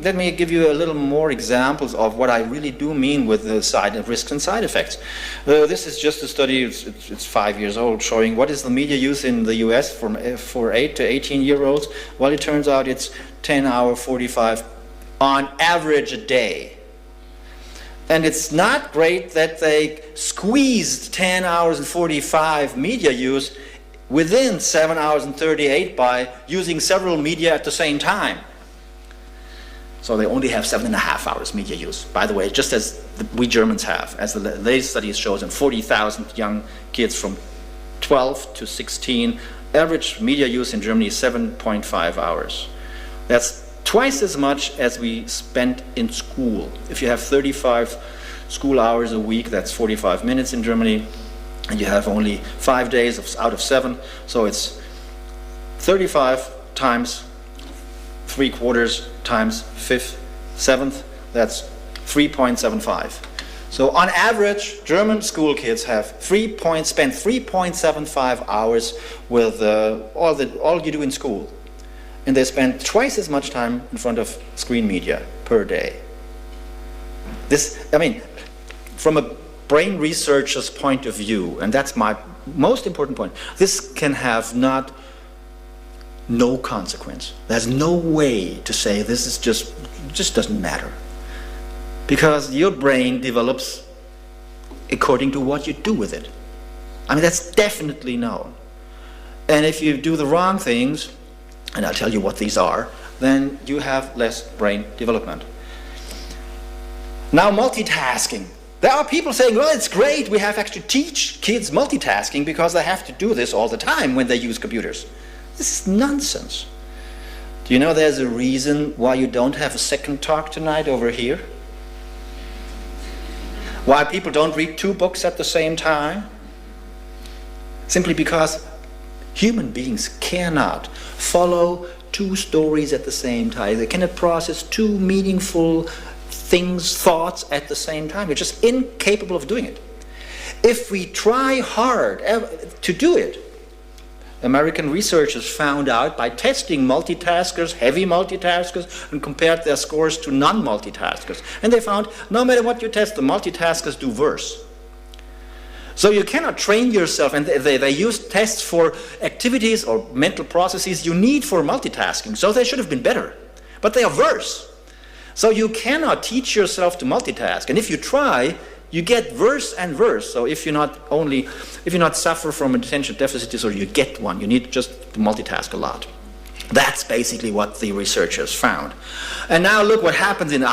let me give you a little more examples of what I really do mean with the risks and side effects. This is just a study, it's 5 years old, showing what is the media use in the US for 8 to 18-year-olds. Well, it turns out it's 10 hours, 45 on average a day. And it's not great that they squeezed 10 hours and 45 media use within 7 hours and 38 by using several media at the same time. So they only have 7.5 hours media use. By the way, just as we Germans have, as the latest study shows, in 40,000 young kids from 12 to 16, average media use in Germany is 7.5 hours. That's twice as much as we spent in school. If you have 35 school hours a week, that's 45 minutes in Germany, and you have only 5 days out of 7, so it's 35 times 3/4 times 1/7, that's 3.75. So on average, German school kids have spend 3.75 hours with all you do in school. And they spend twice as much time in front of screen media per day. This, I mean, from a brain researcher's point of view, and that's my most important point, this can have no consequence. There's no way to say this is just doesn't matter. Because your brain develops according to what you do with it. I mean, that's definitely known. And if you do the wrong things, and I'll tell you what these are, then you have less brain development. Now, multitasking. There are people saying, well, it's great, we have to teach kids multitasking because they have to do this all the time when they use computers. This is nonsense. Do you know there's a reason why you don't have a second talk tonight over here? Why people don't read 2 books at the same time? Simply because human beings cannot follow 2 stories at the same time. They cannot process 2 meaningful thoughts at the same time. We're just incapable of doing it. If we try hard to do it, American researchers found out by testing multitaskers, heavy multitaskers, and compared their scores to non-multitaskers. And they found no matter what you test, the multitaskers do worse. So you cannot train yourself, and they use tests for activities or mental processes you need for multitasking. So they should have been better, but they are worse. So you cannot teach yourself to multitask, and if you try, you get worse and worse. So if you not suffer from attention deficit disorder, you get one. You need just to multitask a lot. That's basically what the researchers found. And now look what happens in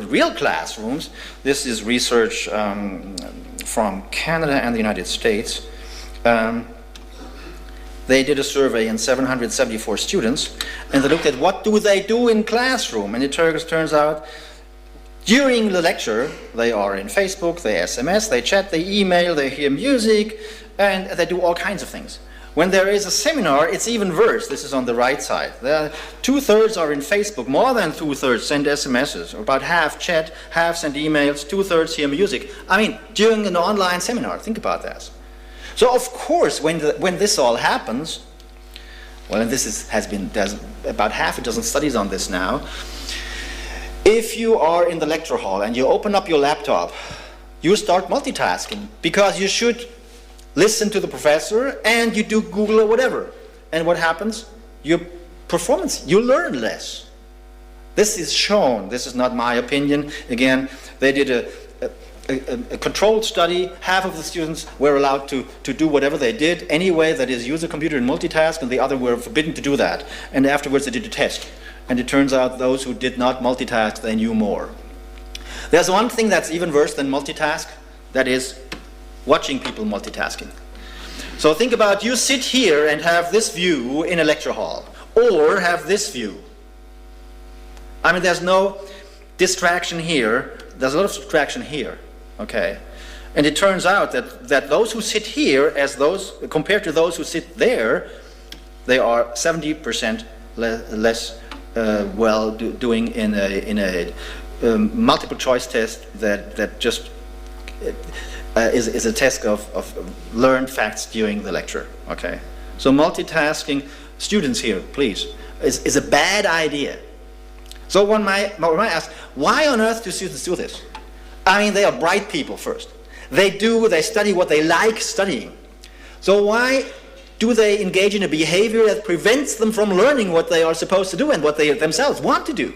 real classrooms. This is research from Canada and the United States. They did a survey in 774 students, and they looked at what do they do in classroom. And it turns out during the lecture, they are in Facebook, they SMS, they chat, they email, they hear music, and they do all kinds of things. When there is a seminar, it's even worse. This is on the right side. 2/3 are in Facebook, more than 2/3 send SMSs, about half chat, half send emails, 2/3 hear music. I mean, during an online seminar, think about that. So of course, when this all happens, well, and there's about half a dozen studies on this now. If you are in the lecture hall and you open up your laptop, you start multitasking because you should listen to the professor and you do Google or whatever. And what happens? Your performance, you learn less. This is shown. This is not my opinion. Again, they did a controlled study. Half of the students were allowed to do whatever they did anyway, that is use a computer and multitask, and the other were forbidden to do that. And afterwards they did a test. And it turns out those who did not multitask, they knew more. There's one thing that's even worse than multitask, that is watching people multitasking. So think about you sit here and have this view in a lecture hall, or have this view. I mean, there's no distraction here, there's a lot of distraction here, okay? And it turns out that those who sit here, compared to those who sit there, they are 70% less doing in a multiple choice test that just is a test of learned facts during the lecture. Okay, so multitasking, students here, please, is a bad idea. So one might ask, why on earth do students do this? I mean, they are bright people first. They study what they like studying. So why do they engage in a behavior that prevents them from learning what they are supposed to do and what they themselves want to do?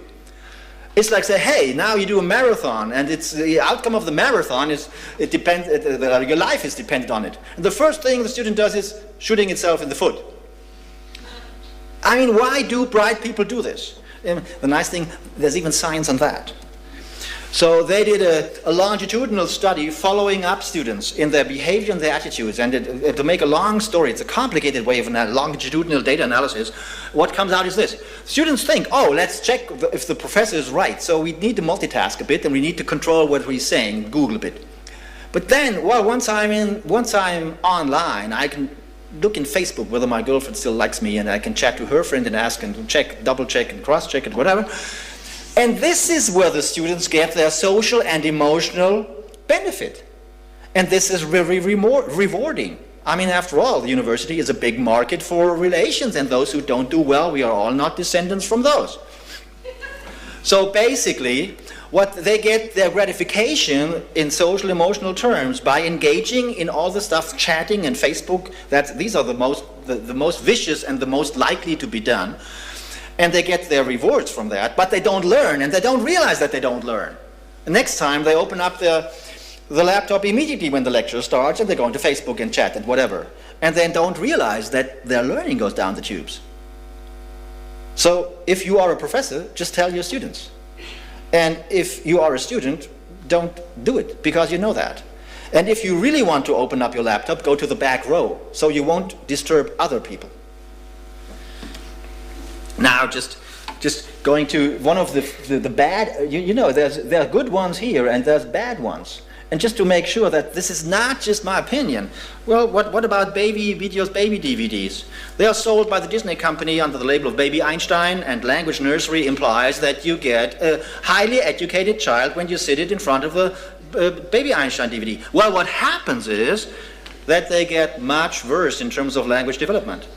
It's like say, hey, now you do a marathon, and it's the outcome of the marathon your life is dependent on it. And the first thing the student does is shooting itself in the foot. I mean, why do bright people do this? And the nice thing, there's even science on that. So they did a longitudinal study following up students in their behavior and their attitudes. And to make a long story, it's a complicated way of longitudinal data analysis. What comes out is this. Students think, oh, let's check if the professor is right. So we need to multitask a bit, and we need to control what he's saying, Google a bit. But then, well, once I'm online, I can look in Facebook whether my girlfriend still likes me, and I can chat to her friend and ask and check, double check and cross check and whatever. And this is where the students get their social and emotional benefit. And this is very rewarding. I mean, after all, the university is a big market for relations, and those who don't do well, we are all not descendants from those. So basically, what they get their gratification in social emotional terms by engaging in all the stuff, chatting and Facebook. These are the most vicious and the most likely to be done, and they get their rewards from that. But they don't learn, and they don't realize that they don't learn. The next time they open up the laptop immediately when the lecture starts, and they go into Facebook and chat and whatever, and then don't realize that their learning goes down the tubes. So if you are a professor, just tell your students. And if you are a student, don't do it, because you know that. And if you really want to open up your laptop, go to the back row, so you won't disturb other people. Now, just going to one of the bad, you know, there are good ones here, and there's bad ones. And just to make sure that this is not just my opinion, well, what about baby videos, baby DVDs? They are sold by the Disney company under the label of Baby Einstein, and Language Nursery implies that you get a highly educated child when you sit it in front of a Baby Einstein DVD. Well, what happens is that they get much worse in terms of language development.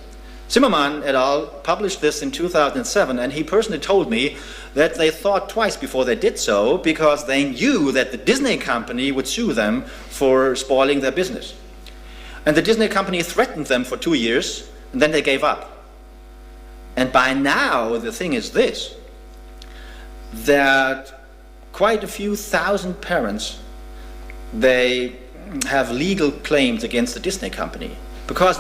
Zimmerman et al. Published this in 2007, and he personally told me that they thought twice before they did so, because they knew that the Disney company would sue them for spoiling their business. And the Disney company threatened them for 2 years, and then they gave up. And by now, the thing is this, that quite a few thousand parents, they have legal claims against the Disney company, because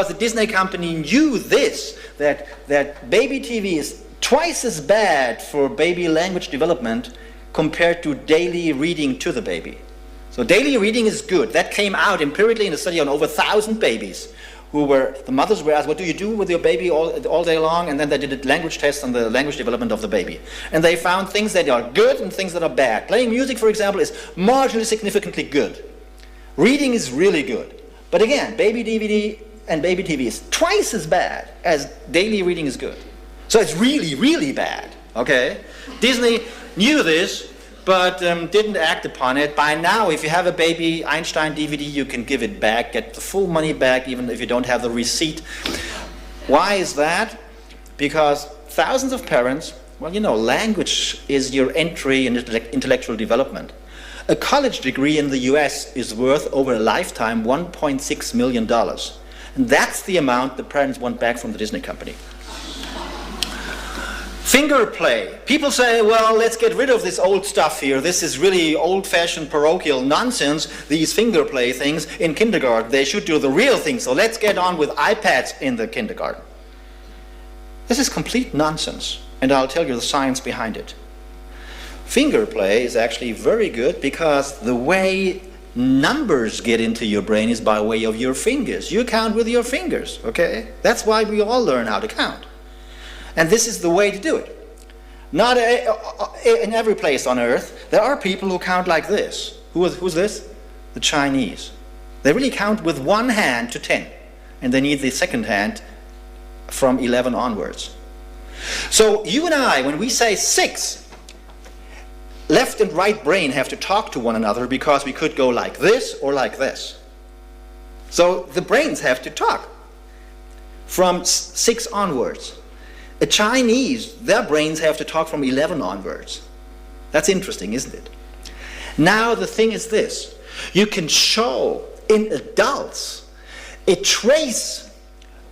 the Disney company knew this, that baby TV is twice as bad for baby language development compared to daily reading to the baby. So daily reading is good. That came out empirically in a study on over 1,000 babies the mothers were asked, what do you do with your baby all day long? And then they did a language test on the language development of the baby. And they found things that are good and things that are bad. Playing music, for example, is marginally significantly good. Reading is really good. But again, baby DVD and baby TV is twice as bad as daily reading is good. So it's really, really bad, okay? Disney knew this, but didn't act upon it. By now, if you have a Baby Einstein DVD, you can give it back, get the full money back, even if you don't have the receipt. Why is that? Because thousands of parents, well, you know, language is your entry in intellectual development. A college degree in the US is worth, over a lifetime, $1.6 million. And that's the amount the parents want back from the Disney company. Finger play. People say, well, let's get rid of this old stuff here. This is really old-fashioned parochial nonsense, these finger play things in kindergarten. They should do the real thing, so let's get on with iPads in the kindergarten. This is complete nonsense, and I'll tell you the science behind it. Finger play is actually very good because the way numbers get into your brain is by way of your fingers. You count with your fingers, okay? That's why we all learn how to count. And this is the way to do it. Not in every place on earth. There are people who count like this. Who's this? The Chinese. They really count with one hand to 10. And they need the second hand from 11 onwards. So you and I, when we say 6, left and right brain have to talk to one another because we could go like this or like this. So the brains have to talk from 6 onwards. A Chinese, their brains have to talk from 11 onwards. That's interesting, isn't it? Now the thing is this. You can show in adults a trace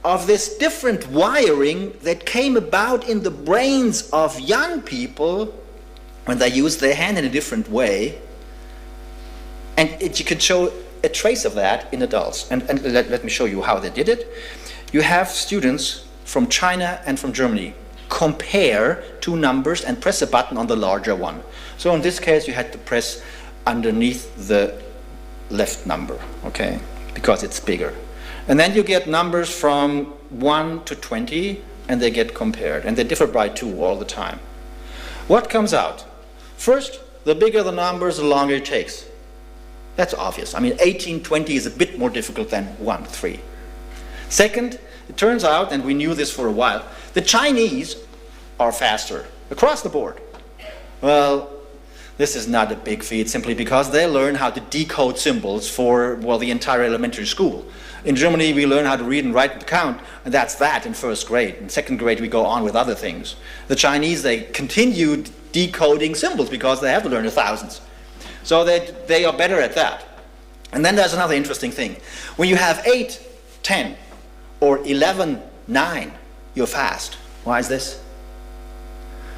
of this different wiring that came about in the brains of young people when they use their hand in a different way. And you can show a trace of that in adults. And let me show you how they did it. You have students from China and from Germany compare 2 numbers and press a button on the larger one. So in this case you had to press underneath the left number, okay, because it's bigger. And then you get numbers from 1 to 20 and they get compared, and they differ by 2 all the time. What comes out? First, the bigger the numbers, the longer it takes. That's obvious. I mean, 18, 20 is a bit more difficult than 1, 3. Second, it turns out, and we knew this for a while, the Chinese are faster across the board. Well, This is not a big feat simply because they learn how to decode symbols for, well, the entire elementary school. In Germany, we learn how to read and write and count, and that's that in first grade. In second grade, we go on with other things. The Chinese, they continue decoding symbols because they have to learn the thousands. So they are better at that. And then there's another interesting thing. When you have 8, 10, or 11, 9, you're fast. Why is this?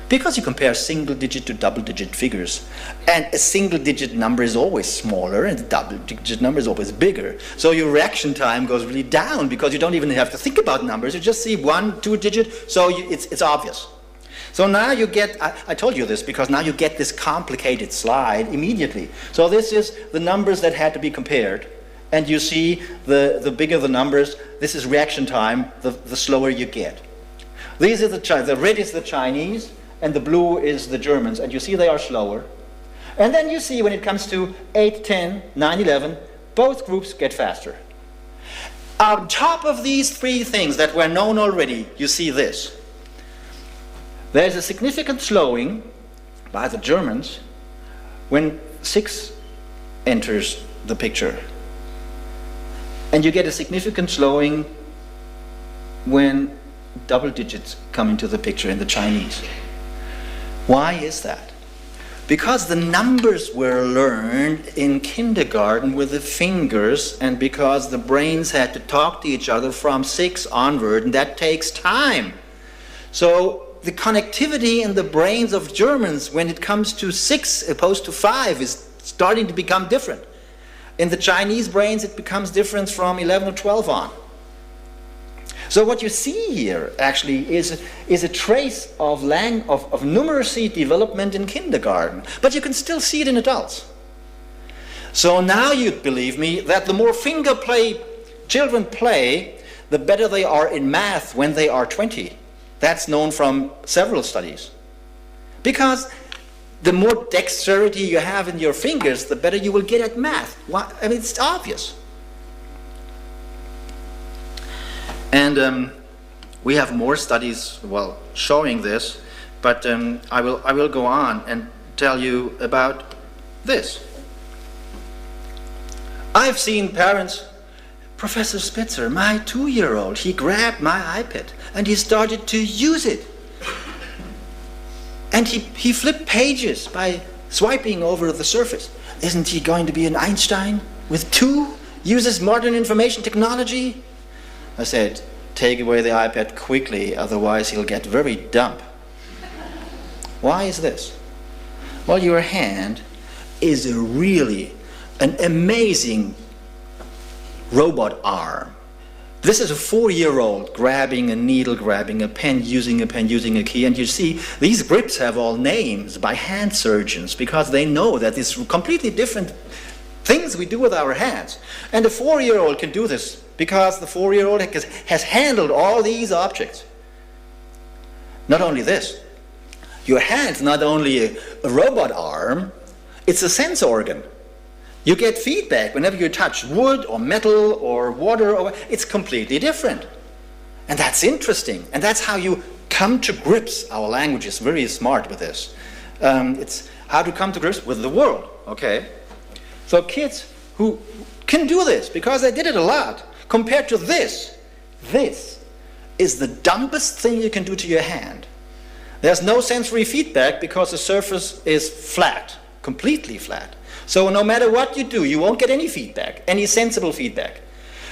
Because you compare single-digit to double-digit figures. And a single-digit number is always smaller, and a double-digit number is always bigger. So your reaction time goes really down because you don't even have to think about numbers. You just see 1, 2 digit, so it's obvious. So now you get, I told you this because now you get this complicated slide immediately. So this is the numbers that had to be compared. And you see the bigger the numbers, this is reaction time, the slower you get. These are the red is the Chinese, and the blue is the Germans, and you see they are slower. And then you see when it comes to 8, 10, 9, 11, both groups get faster. On top of these three things that were known already, you see this. There's a significant slowing by the Germans when 6 enters the picture. And you get a significant slowing when double digits come into the picture in the Chinese. Why is that? Because the numbers were learned in kindergarten with the fingers, and because the brains had to talk to each other from 6 onward, and that takes time. So the connectivity in the brains of Germans when it comes to 6 opposed to 5 is starting to become different. In the Chinese brains it becomes different from 11 or 12 on. So what you see here actually is a trace of numeracy development in kindergarten, but you can still see it in adults. So now you'd believe me that the more finger play children play, the better they are in math when they are 20. That's known from several studies. Because the more dexterity you have in your fingers, the better you will get at math. Why? I mean, it's obvious. And we have more studies, well, showing this, but I will go on and tell you about this. I've seen parents, Professor Spitzer, my 2-year-old, he grabbed my iPad and he started to use it. And he flipped pages by swiping over the surface. Isn't he going to be an Einstein with 2? Uses modern information technology? I said, take away the iPad quickly, otherwise he'll get very dumb. Why is this? Well, your hand is really an amazing robot arm. This is a 4-year-old grabbing a needle, grabbing a pen, using a key, and you see these grips have all names by hand surgeons because they know that it's completely different things we do with our hands. And a 4-year-old can do this because the 4-year-old has handled all these objects. Not only this, your hand's not only a robot arm, it's a sense organ. You get feedback whenever you touch wood or metal or water, it's completely different. And that's interesting. And that's how you come to grips. Our language is very smart with this. It's how to come to grips with the world, okay? So kids who can do this because they did it a lot, compared to this is the dumbest thing you can do to your hand. There's no sensory feedback because the surface is flat, completely flat. So no matter what you do, you won't get any feedback, any sensible feedback.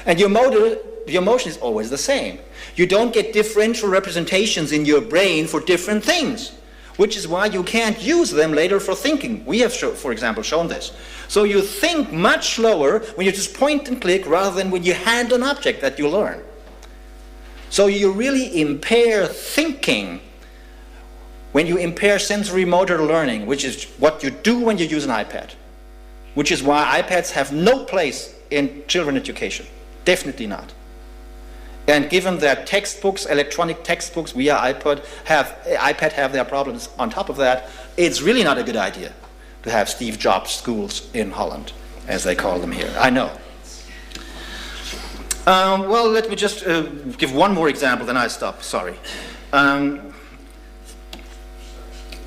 And your motion is always the same. You don't get differential representations in your brain for different things, which is why you can't use them later for thinking. We have, for example, shown this. So you think much slower when you just point and click rather than when you handle an object that you learn. So you really impair thinking when you impair sensory motor learning, which is what you do when you use an iPad. Which is why iPads have no place in children education. Definitely not. And given that textbooks, electronic textbooks via iPad have their problems on top of that, it's really not a good idea to have Steve Jobs schools in Holland, as they call them here. I know. Well, let me just give one more example, then I stop. Sorry.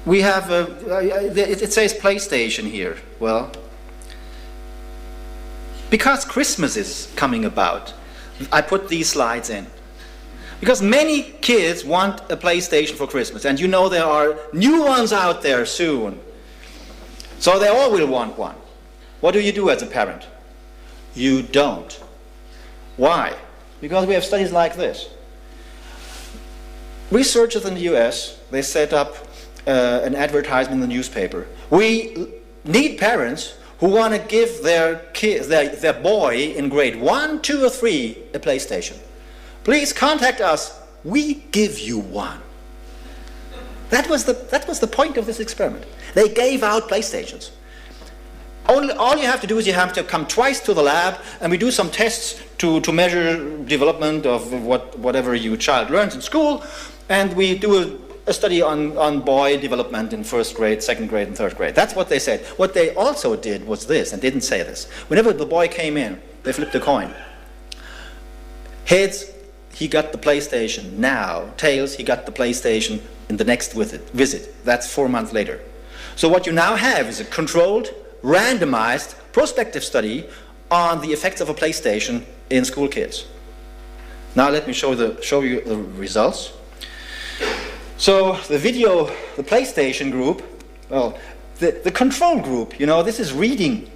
we have, it says PlayStation here. Well, because Christmas is coming about, I put these slides in. Because many kids want a PlayStation for Christmas, and you know there are new ones out there soon. So they all will want one. What do you do as a parent? You don't. Why? Because we have studies like this. Researchers in the US, they set up an advertisement in the newspaper. We need parents who want to give their boy in grade 1, 2, or 3 a PlayStation. Please contact us. We give you one. That was the point of this experiment. They gave out PlayStations. All you have to do is you have to come twice to the lab, and we do some tests to measure development of whatever your child learns in school, and we do a study on boy development in first grade, second grade, and third grade. That's what they said. What they also did was this, and didn't say this. Whenever the boy came in, they flipped a coin. Heads, he got the PlayStation now. Tails, he got the PlayStation in the next visit. That's 4 months later. So what you now have is a controlled, randomized, prospective study on the effects of a PlayStation in school kids. Now let me show you the results. So the PlayStation group, well, the control group, this is reading.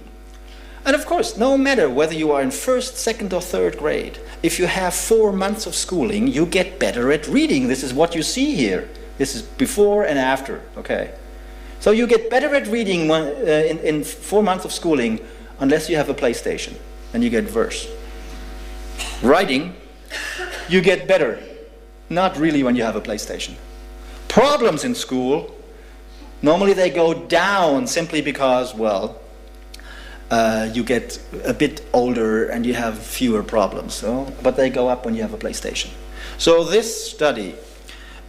And of course, no matter whether you are in first, second, or third grade, if you have 4 months of schooling, you get better at reading. This is what you see here. This is before and after, okay? So you get better at reading in 4 months of schooling unless you have a PlayStation, and you get worse. Writing, you get better. Not really when you have a PlayStation. Problems in school, normally they go down simply because, well, you get a bit older and you have fewer problems. But they go up when you have a PlayStation. So this study,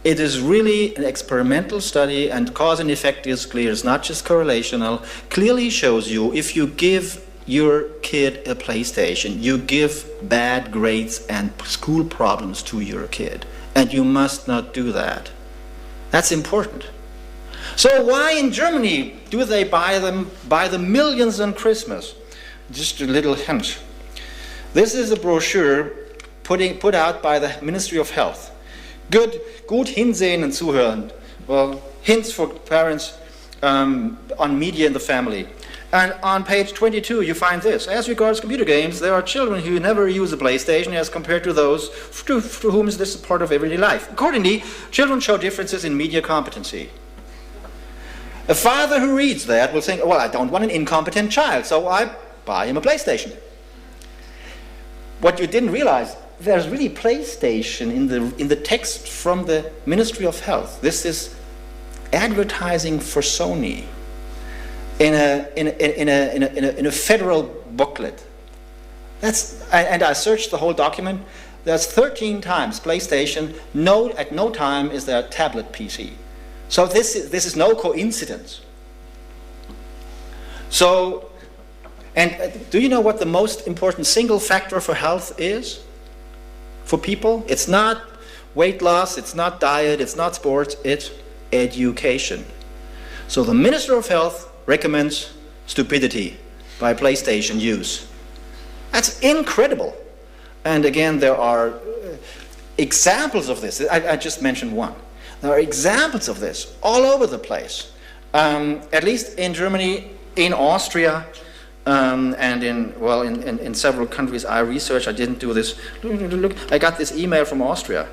it is really an experimental study, and cause and effect is clear. It's not just correlational. Clearly shows you if you give your kid a PlayStation, you give bad grades and school problems to your kid. And you must not do that. That's important. So why in Germany do they buy the millions on Christmas? Just a little hint. This is a brochure put out by the Ministry of Health. Gut hinsehen und zuhören. Well, hints for parents on media in the family. And on page 22 you find this. As regards computer games, there are children who never use a PlayStation as compared to those to whom this is part of everyday life. Accordingly, children show differences in media competency. A father who reads that will think, well, I don't want an incompetent child, so I buy him a PlayStation. What you didn't realize, there's really PlayStation in the text from the Ministry of Health. This is advertising for Sony in a federal booklet. And I searched the whole document. There's 13 times PlayStation. At no time is there a tablet PC. So this is no coincidence. So, and do you know what the most important single factor for health is? For people? It's not weight loss, it's not diet, it's not sports, it's education. So the Minister of Health recommends stupidity by PlayStation use. That's incredible. And again, there are examples of this. I just mentioned one. There are examples of this all over the place. At least in Germany, in Austria, and in several countries I researched. I didn't do this. Look, I got this email from Austria.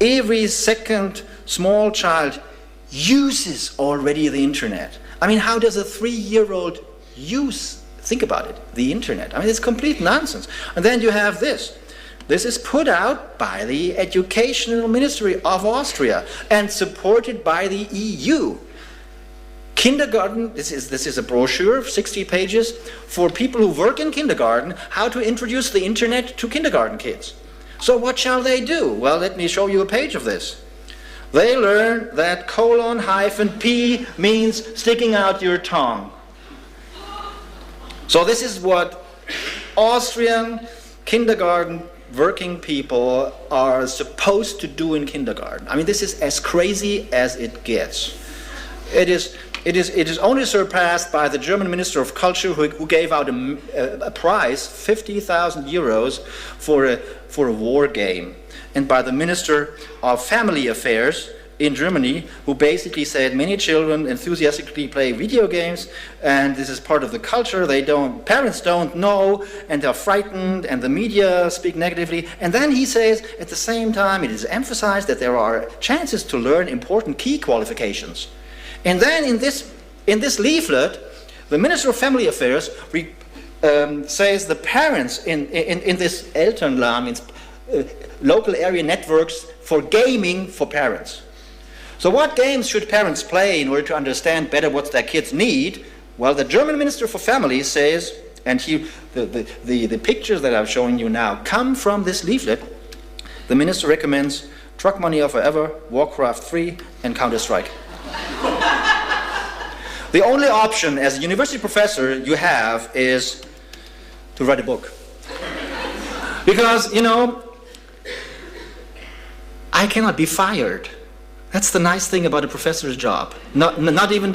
Every second small child uses already the internet. I mean, how does a 3-year-old think about it, the internet? I mean, it's complete nonsense. And then you have this. This is put out by the Educational Ministry of Austria and supported by the EU. Kindergarten, this is a brochure of 60 pages for people who work in kindergarten, how to introduce the internet to kindergarten kids. So what shall they do? Well, let me show you a page of this. They learn that :P means sticking out your tongue. So this is what Austrian kindergarten working people are supposed to do in kindergarten. I mean, this is as crazy as it gets. It is only surpassed by the German Minister of Culture, who gave out a prize, 50,000 euros, for a war game, and by the Minister of Family Affairs in Germany, who basically said many children enthusiastically play video games, and this is part of the culture. Parents don't know, and they're frightened, and the media speak negatively. And then he says, at the same time, it is emphasized that there are chances to learn important key qualifications. And then in this leaflet, the Minister of Family Affairs says the parents in this Elternland, means local area networks for gaming for parents. So what games should parents play in order to understand better what their kids need? Well, the German Minister for Family says, and the pictures that I'm showing you now come from this leaflet. The minister recommends Truck Money Are Forever, Warcraft 3, and Counter-Strike. The only option as a university professor you have is to write a book. Because, I cannot be fired. That's the nice thing about a professor's job. Not even,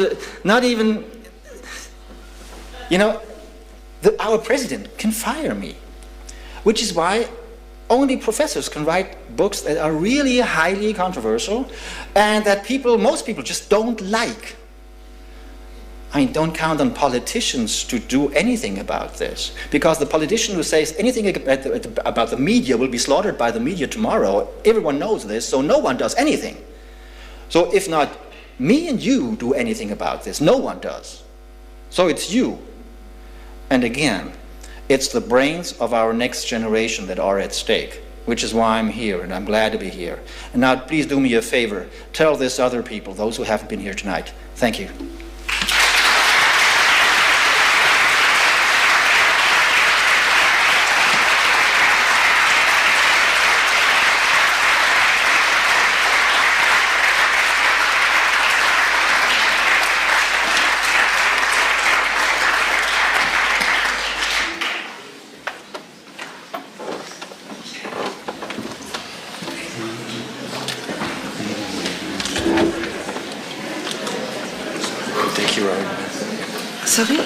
our president can fire me, which is why only professors can write books that are really highly controversial and that most people just don't like. I mean, don't count on politicians to do anything about this, because the politician who says anything about the media will be slaughtered by the media tomorrow. Everyone knows this, so no one does anything. So if not me and you do anything about this, no one does. So it's you. And again, it's the brains of our next generation that are at stake, which is why I'm here, and I'm glad to be here. And now please do me a favor. Tell this other people, those who haven't been here tonight. Thank you. Sorry?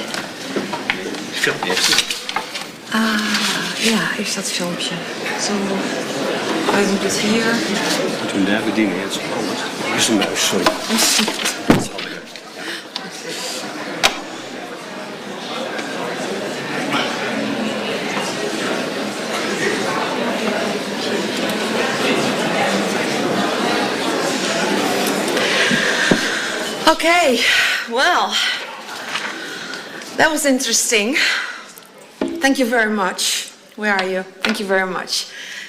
Filmpje eerst. Ja, eerst dat filmpje. Zo, wij doen het hier. Toen daar bediening, het is anders. Is een muis, sorry. Dat is handiger. Okay, well, that was interesting. Thank you very much. Where are you? Thank you very much.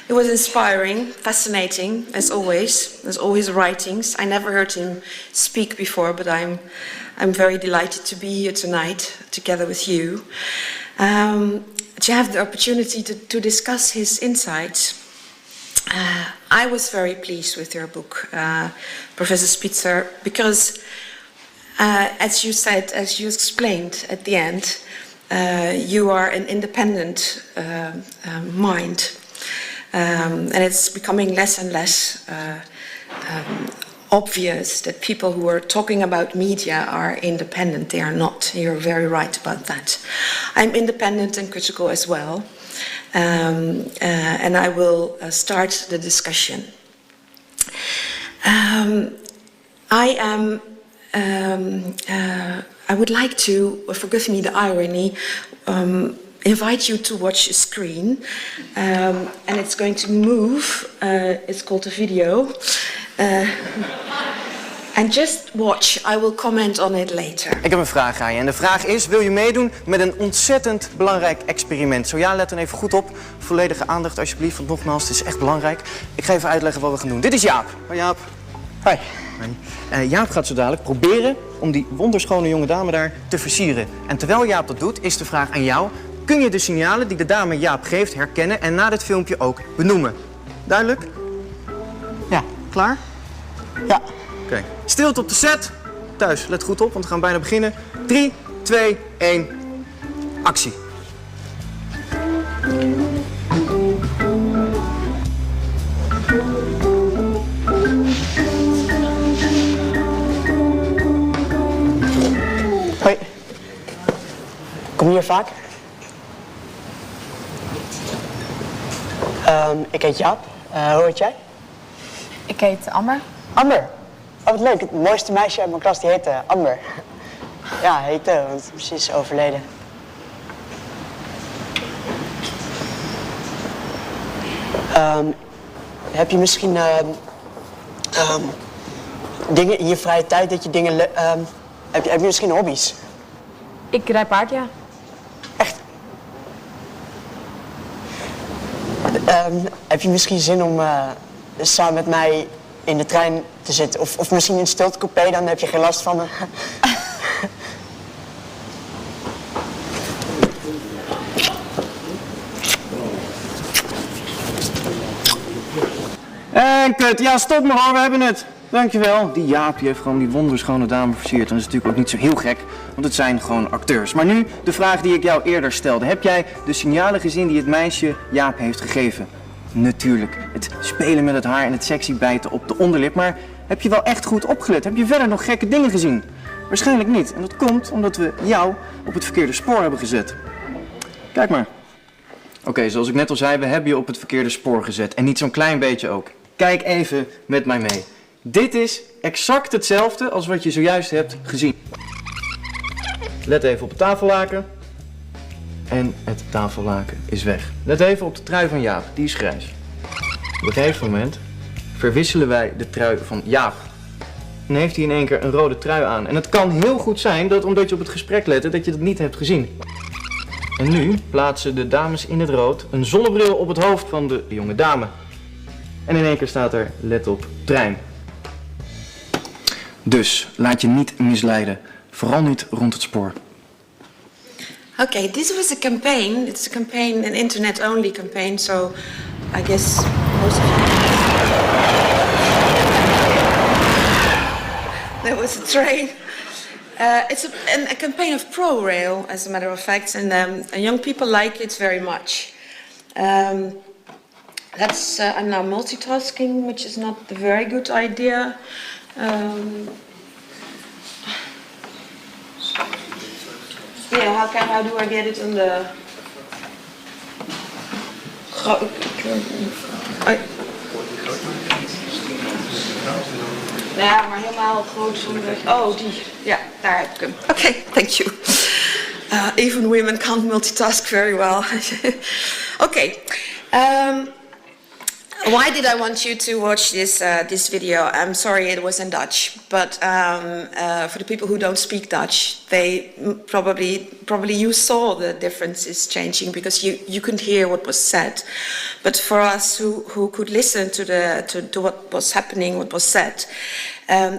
It was inspiring, fascinating, as always. There's always writings. I never heard him speak before, but I'm very delighted to be here tonight together with you. To have the opportunity to discuss his insights. I was very pleased with your book, Professor Spitzer, because as you said, as you explained at the end, you are an independent mind, and it's becoming less and less obvious that people who are talking about media are independent. They are not. You're very right about that. I'm independent and critical as well, and I will start the discussion. I would like to, forgive me the irony, invite you to watch a screen, and it's going to move. It's called a video. And just watch, I will comment on it later. Ik heb een vraag aan je. En de vraag is, wil je meedoen met een ontzettend belangrijk experiment? Zo ja, let dan even goed op. Volledige aandacht alsjeblieft, want nogmaals, het is echt belangrijk. Ik ga even uitleggen wat we gaan doen. Dit is Jaap. Hoi Jaap. Hoi. Jaap gaat zo dadelijk proberen om die wonderschone jonge dame daar te versieren. En terwijl Jaap dat doet, is de vraag aan jou. Kun je de signalen die de dame Jaap geeft herkennen en na dit filmpje ook benoemen? Duidelijk? Ja. Klaar? Ja. Oké. Stilte op de set. Thuis, let goed op, want we gaan bijna beginnen. 3, 2, 1, actie. hier vaak? Ik heet Jaap. Hoe heet jij? Ik heet Amber. Amber. Oh, wat leuk. Het mooiste meisje uit mijn klas die heette Amber. Ja, heette, want ze is overleden. Heb je misschien dingen in je vrije tijd dat je dingen... heb je misschien hobby's? Ik rijd paard, ja. Echt? Heb je misschien zin om samen met mij in de trein te zitten? Of misschien in een stiltecoupé, dan heb je geen last van me. En kut, ja stop maar hoor, we hebben het. Dankjewel. Die Jaap die heeft gewoon die wonderschone dame versierd. En dat is natuurlijk ook niet zo heel gek, want het zijn gewoon acteurs. Maar nu de vraag die ik jou eerder stelde. Heb jij de signalen gezien die het meisje Jaap heeft gegeven? Natuurlijk. Het spelen met het haar en het sexy bijten op de onderlip. Maar heb je wel echt goed opgelet? Heb je verder nog gekke dingen gezien? Waarschijnlijk niet. En dat komt omdat we jou op het verkeerde spoor hebben gezet. Kijk maar. Oké, zoals ik net al zei, we hebben je op het verkeerde spoor gezet. En niet zo'n klein beetje ook. Kijk even met mij mee. Dit is exact hetzelfde als wat je zojuist hebt gezien. Let even op het tafellaken. En het tafellaken is weg. Let even op de trui van Jaap, die is grijs. Op een gegeven moment verwisselen wij de trui van Jaap. Dan heeft hij in één keer een rode trui aan. En het kan heel goed zijn dat omdat je op het gesprek lette, dat je dat niet hebt gezien. En nu plaatsen de dames in het rood een zonnebril op het hoofd van de jonge dame. En in één keer staat er, let op, trein. Dus laat je niet misleiden. Vooral niet rond het spoor. Okay, this was a campaign. It's a campaign, an internet-only campaign, so I guess most of you... There was a train. It's a campaign of ProRail, as a matter of fact, and young people like it very much. I'm now multitasking, which is not a very good idea. Yeah, how do I get it on the... Ja, maar helemaal groot zonder... Oh, die. Ja, daar heb ik hem. Okay, thank you. Even women can't multitask very well. Okay. Why did I want you to watch this video? I'm sorry it was in Dutch, but for the people who don't speak Dutch, they probably you saw the differences changing because you couldn't hear what was said. But for us who could listen to what was happening, what was said,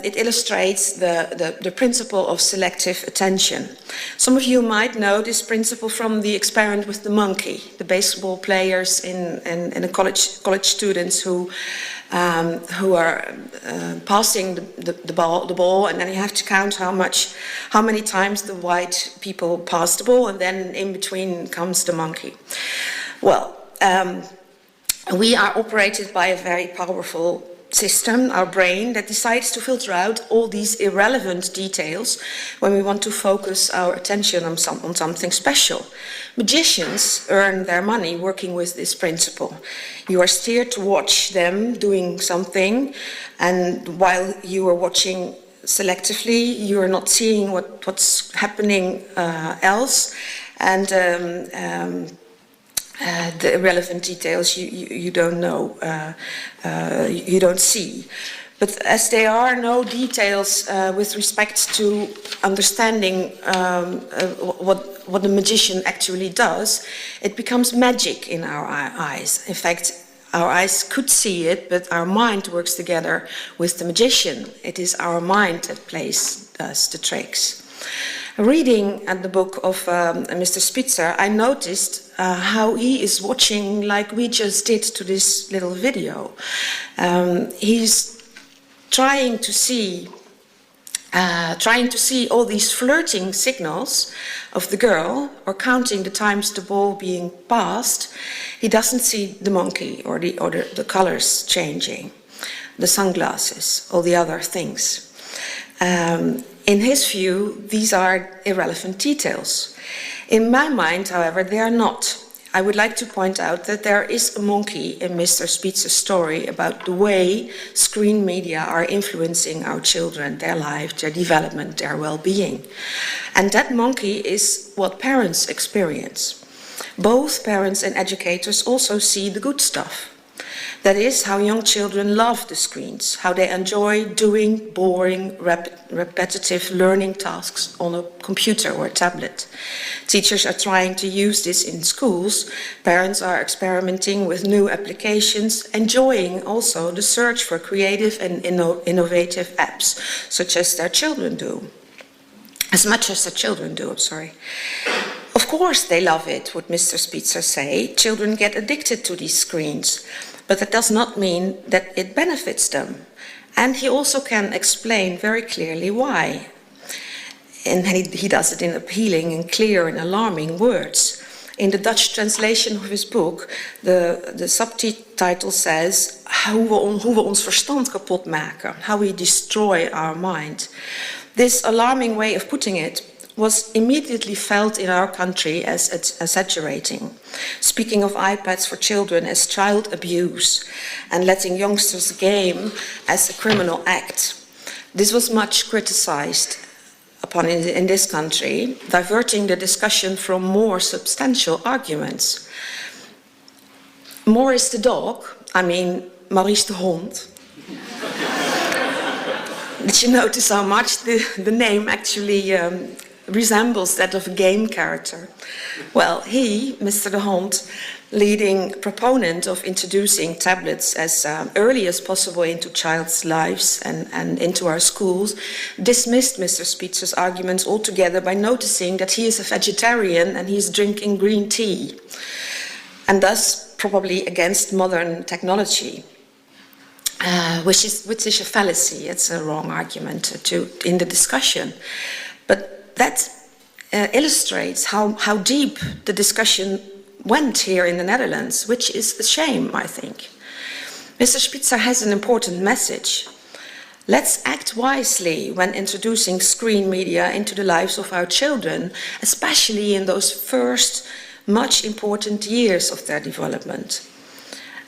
it illustrates the principle of selective attention. Some of you might know this principle from the experiment with the monkey, the baseball players in the college students who are passing the ball, and then you have to count how many times the white people pass the ball, and then in between comes the monkey. Well, we are operated by a very powerful system, our brain, that decides to filter out all these irrelevant details when we want to focus our attention on something special. Magicians earn their money working with this principle. You are steered to watch them doing something, and while you are watching selectively, you are not seeing what's happening else, and the irrelevant details you don't know, you don't see. But as there are no details with respect to understanding what the magician actually does, it becomes magic in our eyes. In fact, our eyes could see it, but our mind works together with the magician. It is our mind that plays the tricks. Reading at the book of Mr. Spitzer, I noticed how he is watching like we just did to this little video. He's trying to see all these flirting signals of the girl, or counting the times the ball being passed. He doesn't see the monkey or the colors changing, the sunglasses, all the other things. In his view, these are irrelevant details. In my mind, however, they are not. I would like to point out that there is a monkey in Mr. Spitzer's story about the way screen media are influencing our children, their life, their development, their well-being. And that monkey is what parents experience. Both parents and educators also see the good stuff. That is how young children love the screens, how they enjoy doing boring, repetitive learning tasks on a computer or a tablet. Teachers are trying to use this in schools. Parents are experimenting with new applications, enjoying also the search for creative and innovative apps, such as their children do. As much as their children do, I'm sorry. Of course they love it, would Mr. Spitzer say. Children get addicted to these screens. But that does not mean that it benefits them. And he also can explain very clearly why. And he does it in appealing and clear and alarming words. In the Dutch translation of his book, the subtitle says, hoe we ons verstand kapot maken, how we destroy our mind. This alarming way of putting it was immediately felt in our country as exaggerating, speaking of iPads for children as child abuse and letting youngsters game as a criminal act. This was much criticized upon in this country, diverting the discussion from more substantial arguments. Maurice the dog, I mean Maurice the hond. Did you notice how much the name actually resembles that of a game character? Well, he, Mr. de Hond, leading proponent of introducing tablets as early as possible into child's lives and into our schools, dismissed Mr. Spitzer's arguments altogether by noticing that he is a vegetarian and he's drinking green tea, and thus probably against modern technology. Which is a fallacy. It's a wrong argument in the discussion. But that illustrates how deep the discussion went here in the Netherlands, which is a shame, I think. Mr. Spitzer has an important message. Let's act wisely when introducing screen media into the lives of our children, especially in those first, much important years of their development.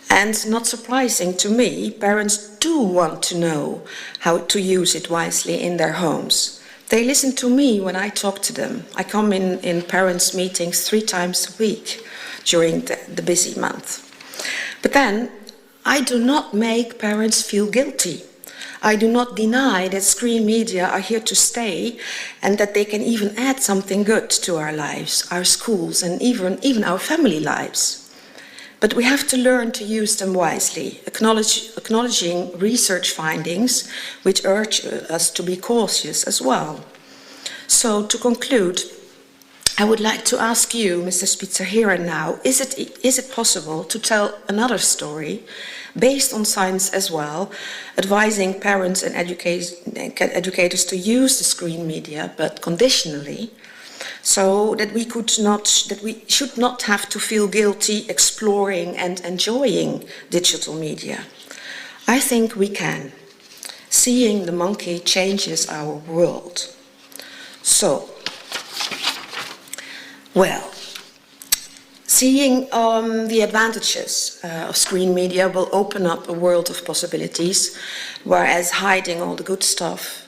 And not surprising to me, parents do want to know how to use it wisely in their homes. They listen to me when I talk to them. I come in parents' meetings 3 times a week during the busy month. But then, I do not make parents feel guilty. I do not deny that screen media are here to stay and that they can even add something good to our lives, our schools, and even our family lives. But we have to learn to use them wisely, acknowledging research findings which urge us to be cautious as well. So to conclude, I would like to ask you, Mr. Spitzer, here and now, is it possible to tell another story based on science as well, advising parents and educators to use the screen media, but conditionally, so that we should not have to feel guilty exploring and enjoying digital media? I think we can. Seeing the monkey changes our world. So, well, seeing the advantages of screen media will open up a world of possibilities, whereas hiding all the good stuff,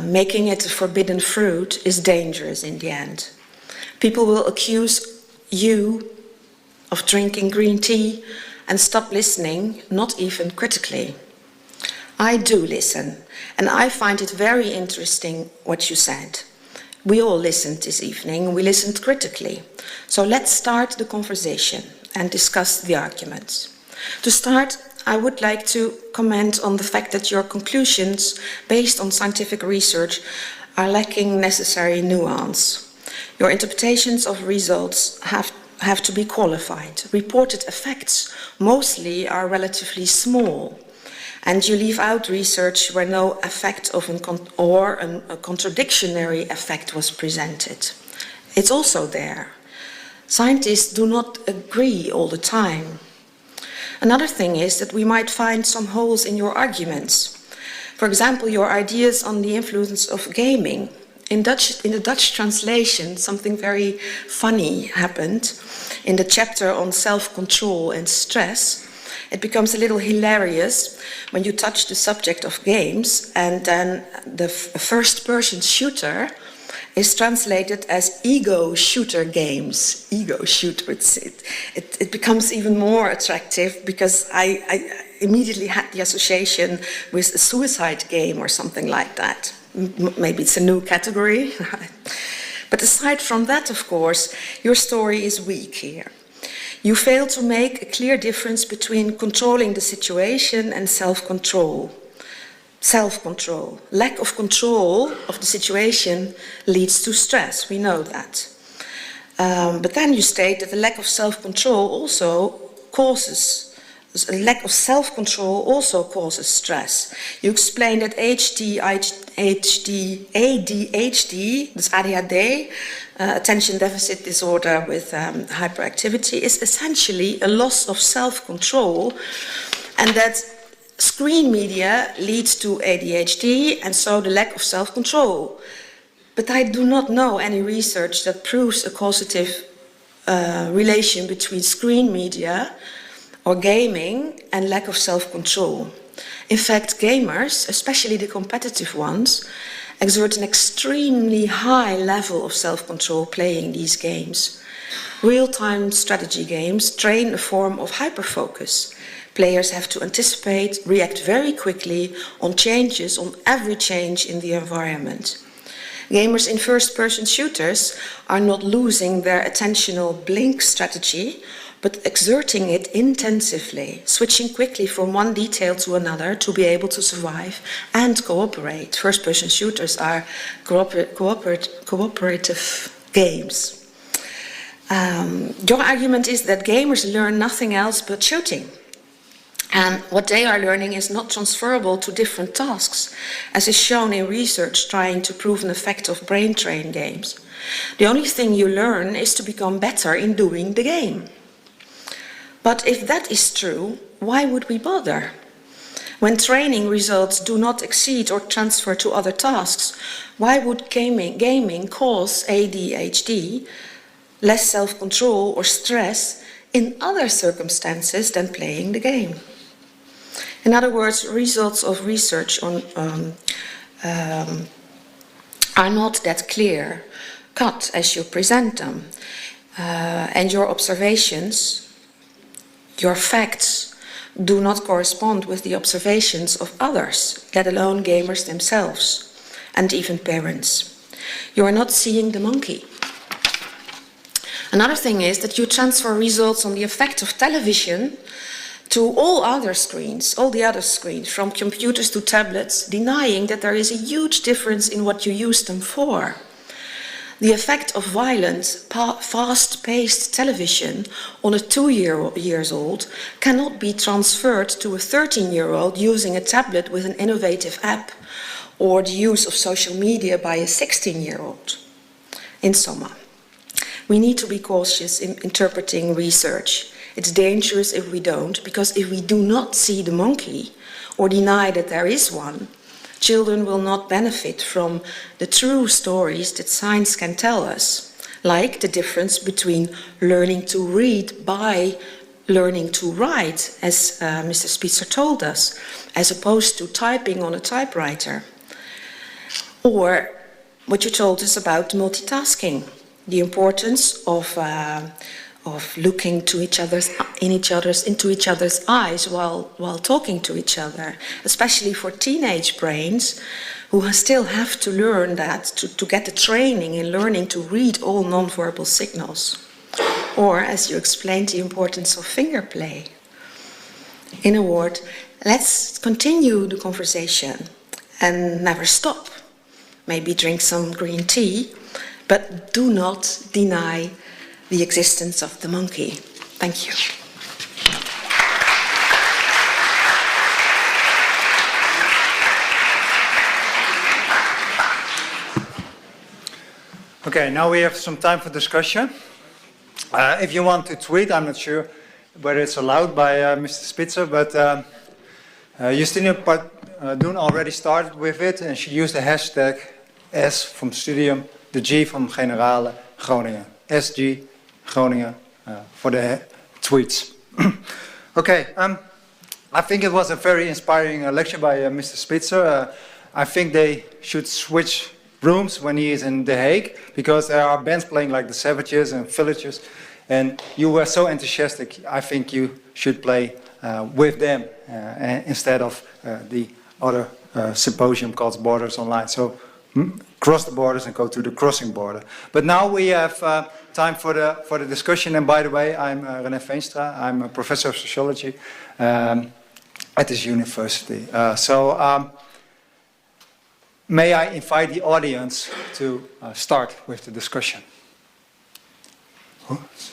making it a forbidden fruit, is dangerous in the end. People will accuse you of drinking green tea and stop listening, not even critically. I do listen, and I find it very interesting what you said. We all listened this evening, we listened critically. So let's start the conversation and discuss the arguments. To start, I would like to comment on the fact that your conclusions, based on scientific research, are lacking necessary nuance. Your interpretations of results have to be qualified. Reported effects mostly are relatively small, and you leave out research where no effect of a contradictory effect was presented. It's also there. Scientists do not agree all the time. Another thing is that we might find some holes in your arguments. For example, your ideas on the influence of gaming. In the Dutch translation, something very funny happened. In the chapter on self-control and stress, it becomes a little hilarious when you touch the subject of games, and then the first-person shooter is translated as ego shooter games. Ego shooter. It becomes even more attractive because I immediately had the association with a suicide game or something like that. Maybe it's a new category. But aside from that, of course, your story is weak here. You fail to make a clear difference between controlling the situation and self-control. Self-control. Lack of control of the situation leads to stress. We know that. But then you state that the lack of self-control also causes stress. You explain that ADHD, that's ADHD, attention deficit disorder with hyperactivity, is essentially a loss of self-control, and that screen media leads to ADHD and so the lack of self-control. But I do not know any research that proves a causative relation between screen media or gaming and lack of self-control. In fact, gamers, especially the competitive ones, exert an extremely high level of self-control playing these games. Real-time strategy games train a form of hyperfocus. Players have to anticipate, react very quickly on changes, on every change in the environment. Gamers in first-person shooters are not losing their attentional blink strategy, but exerting it intensively, switching quickly from one detail to another to be able to survive and cooperate. First-person shooters are cooperative games. Your argument is that gamers learn nothing else but shooting. And what they are learning is not transferable to different tasks, as is shown in research trying to prove an effect of brain train games. The only thing you learn is to become better in doing the game. But if that is true, why would we bother? When training results do not exceed or transfer to other tasks, why would gaming cause ADHD, less self-control or stress in other circumstances than playing the game? In other words, results of research are not that clear cut as you present them. And your observations, your facts, do not correspond with the observations of others, let alone gamers themselves, and even parents. You are not seeing the monkey. Another thing is that you transfer results on the effect of television to all the other screens, from computers to tablets, denying that there is a huge difference in what you use them for. The effect of violent, fast-paced television on a 2-year-old cannot be transferred to a 13-year-old using a tablet with an innovative app, or the use of social media by a 16-year-old. In summa, we need to be cautious in interpreting research. It's dangerous if we don't, because if we do not see the monkey or deny that there is one, children will not benefit from the true stories that science can tell us, like the difference between learning to read by learning to write, as Mr. Spitzer told us, as opposed to typing on a typewriter. Or what you told us about multitasking, the importance of looking into each other's eyes while talking to each other, especially for teenage brains who still have to learn that, to get the training in learning to read all nonverbal signals. Or, as you explained, the importance of finger play. In a word, let's continue the conversation and never stop. Maybe drink some green tea, but do not deny the existence of the monkey. Thank you. Okay, now we have some time for discussion. If you want to tweet, I'm not sure whether it's allowed by Mr. Spitzer, but Justine Doon already started with it, and she used the hashtag S from Studium, the G from Generale, Groningen. SG, Groningen, for the tweets. Okay, I think it was a very inspiring lecture by Mr. Spitzer. I think they should switch rooms when he is in The Hague, because there are bands playing like the Savages and Villagers, and you were so enthusiastic. I think you should play with them instead of the other symposium called Borders Online. So cross the borders and go to the crossing border. But now we have time for the discussion. And by the way, I'm René Veenstra. I'm a professor of sociology at this university. May I invite the audience to start with the discussion? Yes.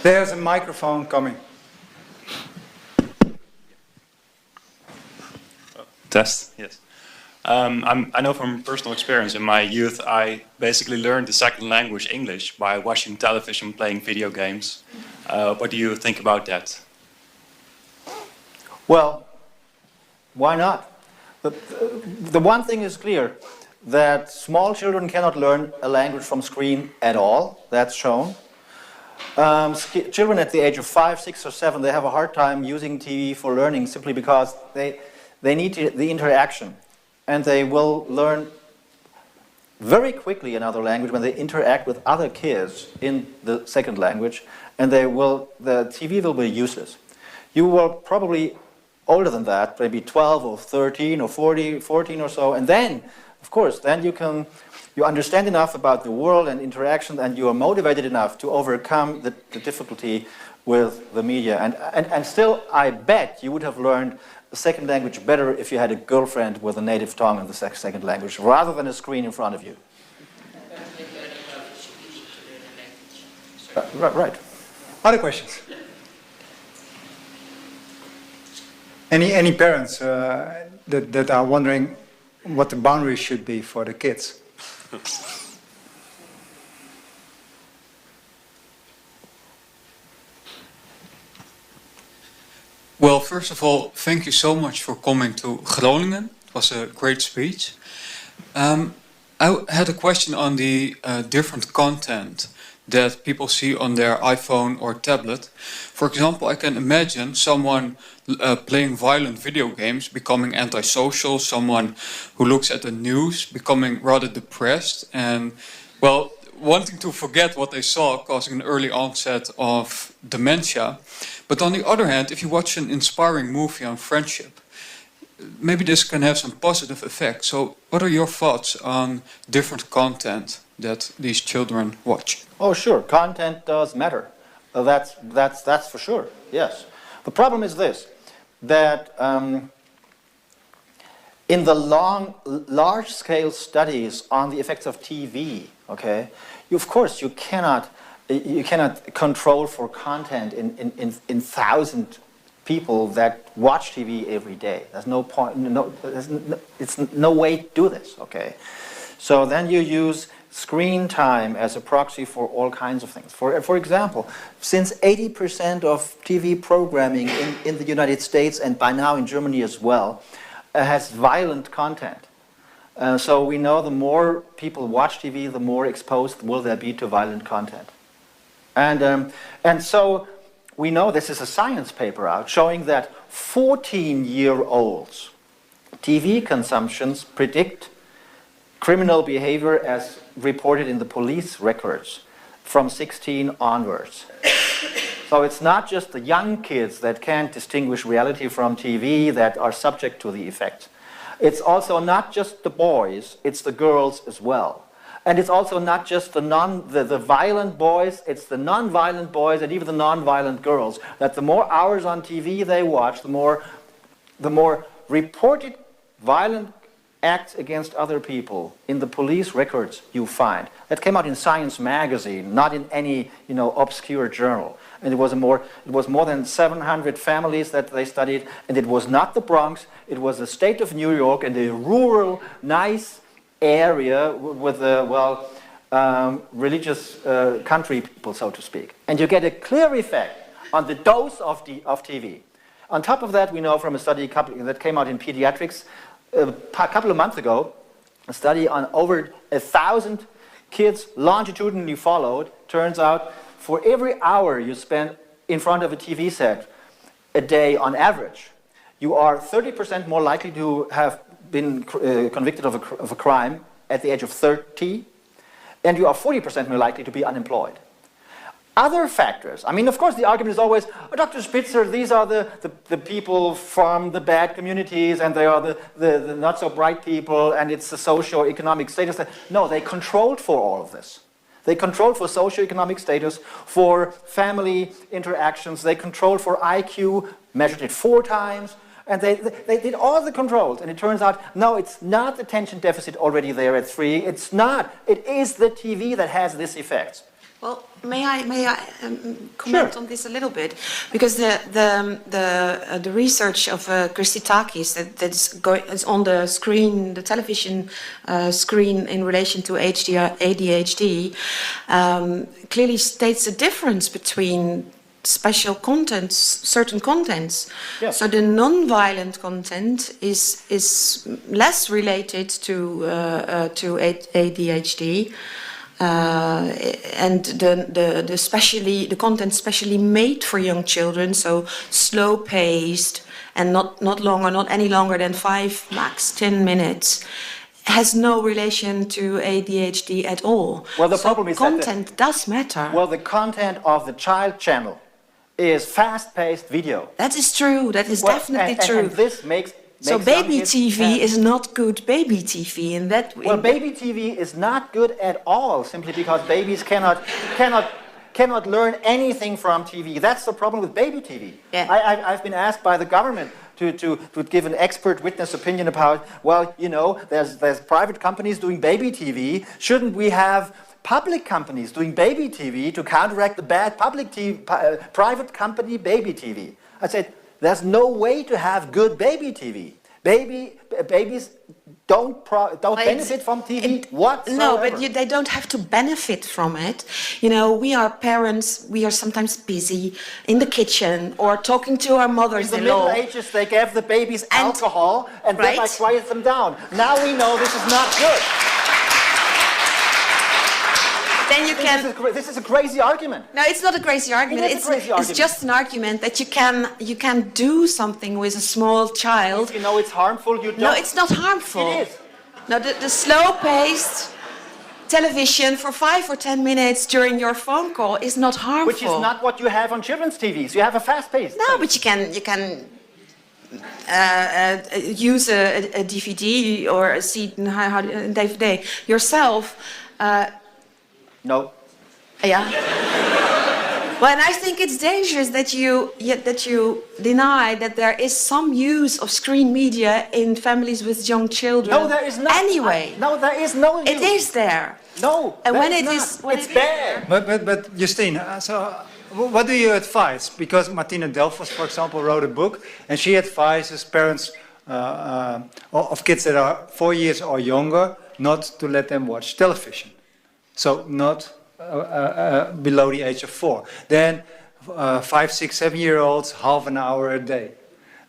There's a microphone coming. Test, yes. I know from personal experience, in my youth, I basically learned the second language, English, by watching television, playing video games. What do you think about that? Well, why not? The one thing is clear, that small children cannot learn a language from screen at all. That's shown. Children at the age of 5, 6, or 7, they have a hard time using TV for learning simply because they need the interaction. And they will learn very quickly another language when they interact with other kids in the second language, and the TV will be useless. You will probably older than that, maybe 12 or 13 or 14 or so, and then, of course, then you understand enough about the world and interaction, and you are motivated enough to overcome the difficulty with the media. And still, I bet you would have learned the second language better if you had a girlfriend with a native tongue in the second language, rather than a screen in front of you. Right. Other questions? Any parents that are wondering what the boundaries should be for the kids? Well, first of all, thank you so much for coming to Groningen. It was a great speech. I had a question on the different content that people see on their iPhone or tablet. For example, I can imagine someone playing violent video games becoming antisocial, someone who looks at the news becoming rather depressed and, well, wanting to forget what they saw, causing an early onset of dementia. But on the other hand, if you watch an inspiring movie on friendship, maybe this can have some positive effects. So what are your thoughts on different content that these children watch? Oh, sure. Content does matter. That's for sure. Yes. The problem is this, that in the large-scale studies on the effects of TV, okay, of course you cannot control for content in 1,000 people that watch TV every day. There's no point. It's no way to do this. Okay, so then you use screen time as a proxy for all kinds of things. For example, since 80% of TV programming in the United States and by now in Germany as well has violent content. So we know the more people watch TV, the more exposed will they be to violent content. And so we know, this is a science paper out showing that 14-year-olds TV consumptions predict criminal behavior as reported in the police records from 16 onwards. So it's not just the young kids that can't distinguish reality from TV that are subject to the effect. It's also not just the boys, it's the girls as well. And it's also not just the violent boys, it's the non-violent boys and even the non-violent girls, that the more hours on TV they watch, the more reported violent acts against other people in the police records you find. That came out in Science magazine, not in any obscure journal. And it was more than 700 families that they studied, and it was not the Bronx, it was the state of New York and a rural, nice area with religious country people, so to speak. And you get a clear effect on the dose of TV. On top of that, we know from a study that came out in Pediatrics a couple of months ago a study on over 1,000 kids longitudinally followed. Turns out for every hour you spend in front of a TV set a day on average, you are 30% more likely to have been convicted of a crime at the age of 30, and you are 40% more likely to be unemployed. Other factors, I mean, of course, the argument is always, oh, Dr. Spitzer, these are the people from the bad communities, and they are the not so bright people, and it's the socio-economic status. No, they controlled for all of this. They controlled for socio-economic status, for family interactions, they controlled for IQ, measured it 4 times, and they did all the controls. And it turns out, no, it's not the attention deficit already there at 3. It's not. It is the TV that has this effect. Well, may I comment on this a little bit, because the research of Christitakis that's on the screen, the television screen in relation to ADHD, clearly states a difference between special contents, certain contents. Yes. So the non-violent content is less related to ADHD. And the content specially made for young children, so slow paced and not any longer than 5, max 10 minutes, has no relation to ADHD at all. Well, the problem is content does matter. Well, the content of the child channel is fast-paced video. That is true. That is definitely true. And this makes so baby TV is not good baby TV in that way. Well, baby TV is not good at all, simply because babies cannot learn anything from TV. That's the problem with baby TV. Yeah. I've been asked by the government to give an expert witness opinion about, well, you know, there's private companies doing baby TV. Shouldn't we have public companies doing baby TV to counteract the bad private company baby TV? I said, there's no way to have good baby TV. Babies don't benefit from TV whatsoever. No, but they don't have to benefit from it. You know, we are parents, we are sometimes busy in the kitchen or talking to our mothers-in-law. In the Middle Ages, they gave the babies alcohol and thereby quiet them down. Now we know this is not good. Then you can. This is a crazy argument. No, it's not a crazy argument. It's just an argument that you can do something with a small child. If you know it's harmful, you don't. No, it's not harmful. It is. No, the slow-paced television for 5 or 10 minutes during your phone call is not harmful. Which is not what you have on children's TVs. You have a fast-paced. No, but you can use a DVD or a DVD yourself. No. Yeah. Well, and I think it's dangerous that you deny that there is some use of screen media in families with young children. No, there is not. Anyway. No, there is no use. It is there. No, and when it not. is, when it's it bad. But Justine, so what do you advise? Because Martina Delfos, for example, wrote a book, and she advises parents of kids that are 4 years or younger not to let them watch television. So not below the age of 4. Then 5, 6, 7-year-olds, half an hour a day.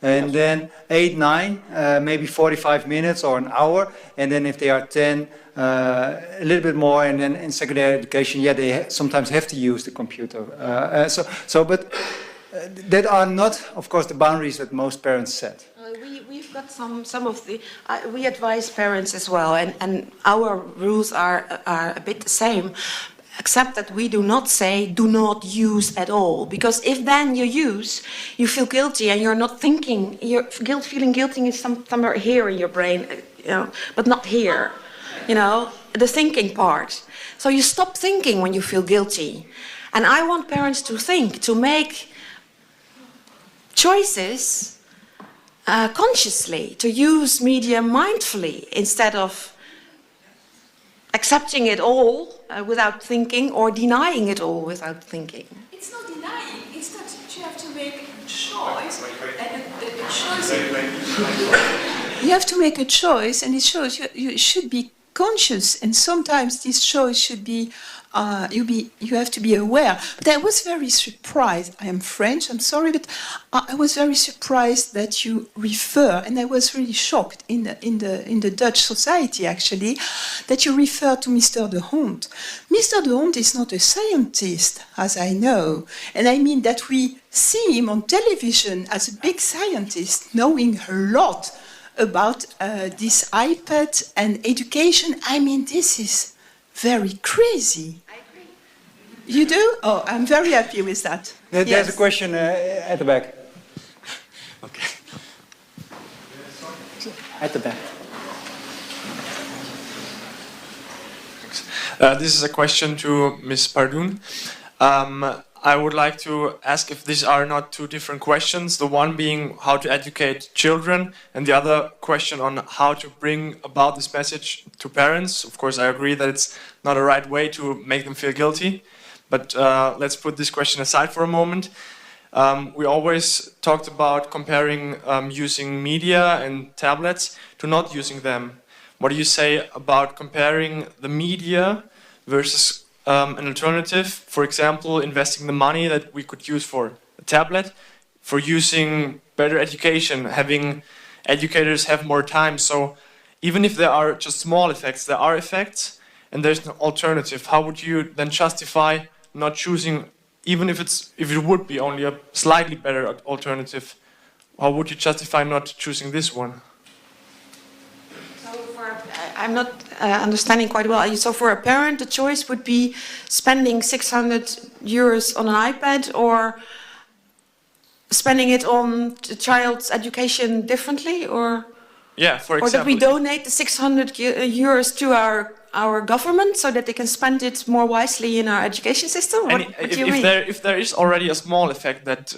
And then 8, 9, maybe 45 minutes or an hour. And then if they are 10, a little bit more. And then in secondary education, yeah, they sometimes have to use the computer. But that are not, of course, the boundaries that most parents set. We've got some of the. We advise parents as well, and our rules are a bit the same, except that we do not say do not use at all, because if then you use, you feel guilty and you're not thinking. Feeling guilty is somewhere here in your brain, you know, but not here, you know, the thinking part. So you stop thinking when you feel guilty, and I want parents to think, to make choices. Consciously, to use media mindfully instead of accepting it all without thinking or denying it all without thinking. It's not denying, it's that you have to make a choice. And a choice. You have to make a choice, and it shows you should be conscious, and sometimes this choice should be you have to be aware. But I was very surprised. I am French, I'm sorry, but I was very surprised that you refer, and I was really shocked in the Dutch society actually, that you refer to Mr. de Hond. Mr. de Hond is not a scientist, as I know, and I mean that we see him on television as a big scientist, knowing a lot about this iPad and education. I mean, this is very crazy. I agree. You do? Oh, I'm very happy with that. There's Yes. a question at the back. Okay. At the back. This is a question to Ms. Pardoen. I would like to ask if these are not two different questions, the one being how to educate children, and the other question on how to bring about this message to parents. Of course, I agree that it's not a right way to make them feel guilty, but let's put this question aside for a moment. We always talked about comparing using media and tablets to not using them. What do you say about comparing the media versus an alternative, for example, investing the money that we could use for a tablet, for using better education, having educators have more time. So even if there are just small effects, there are effects, and there's an alternative. How would you then justify not choosing, even if it would be only a slightly better alternative? How would you justify not choosing this one? I'm not understanding quite well. So for a parent, the choice would be spending 600 euros on an iPad or spending it on the child's education differently, or yeah, for example, or that we donate the 600 euros to our government so that they can spend it more wisely in our education system. What do you mean? If there is already a small effect that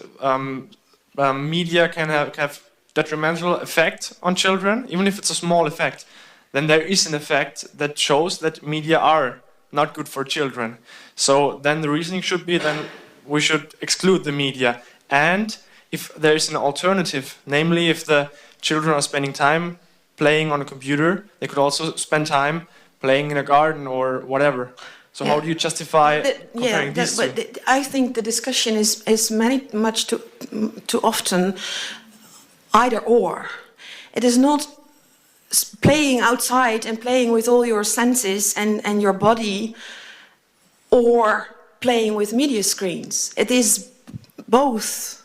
media can have detrimental effect on children, even if it's a small effect, then there is an effect that shows that media are not good for children. So then the reasoning should be then we should exclude the media. And if there is an alternative, namely if the children are spending time playing on a computer, they could also spend time playing in a garden or whatever. So how do you justify comparing these two? But I think the discussion is much too often either or. It is not playing outside and playing with all your senses and your body, or playing with media screens. It is both.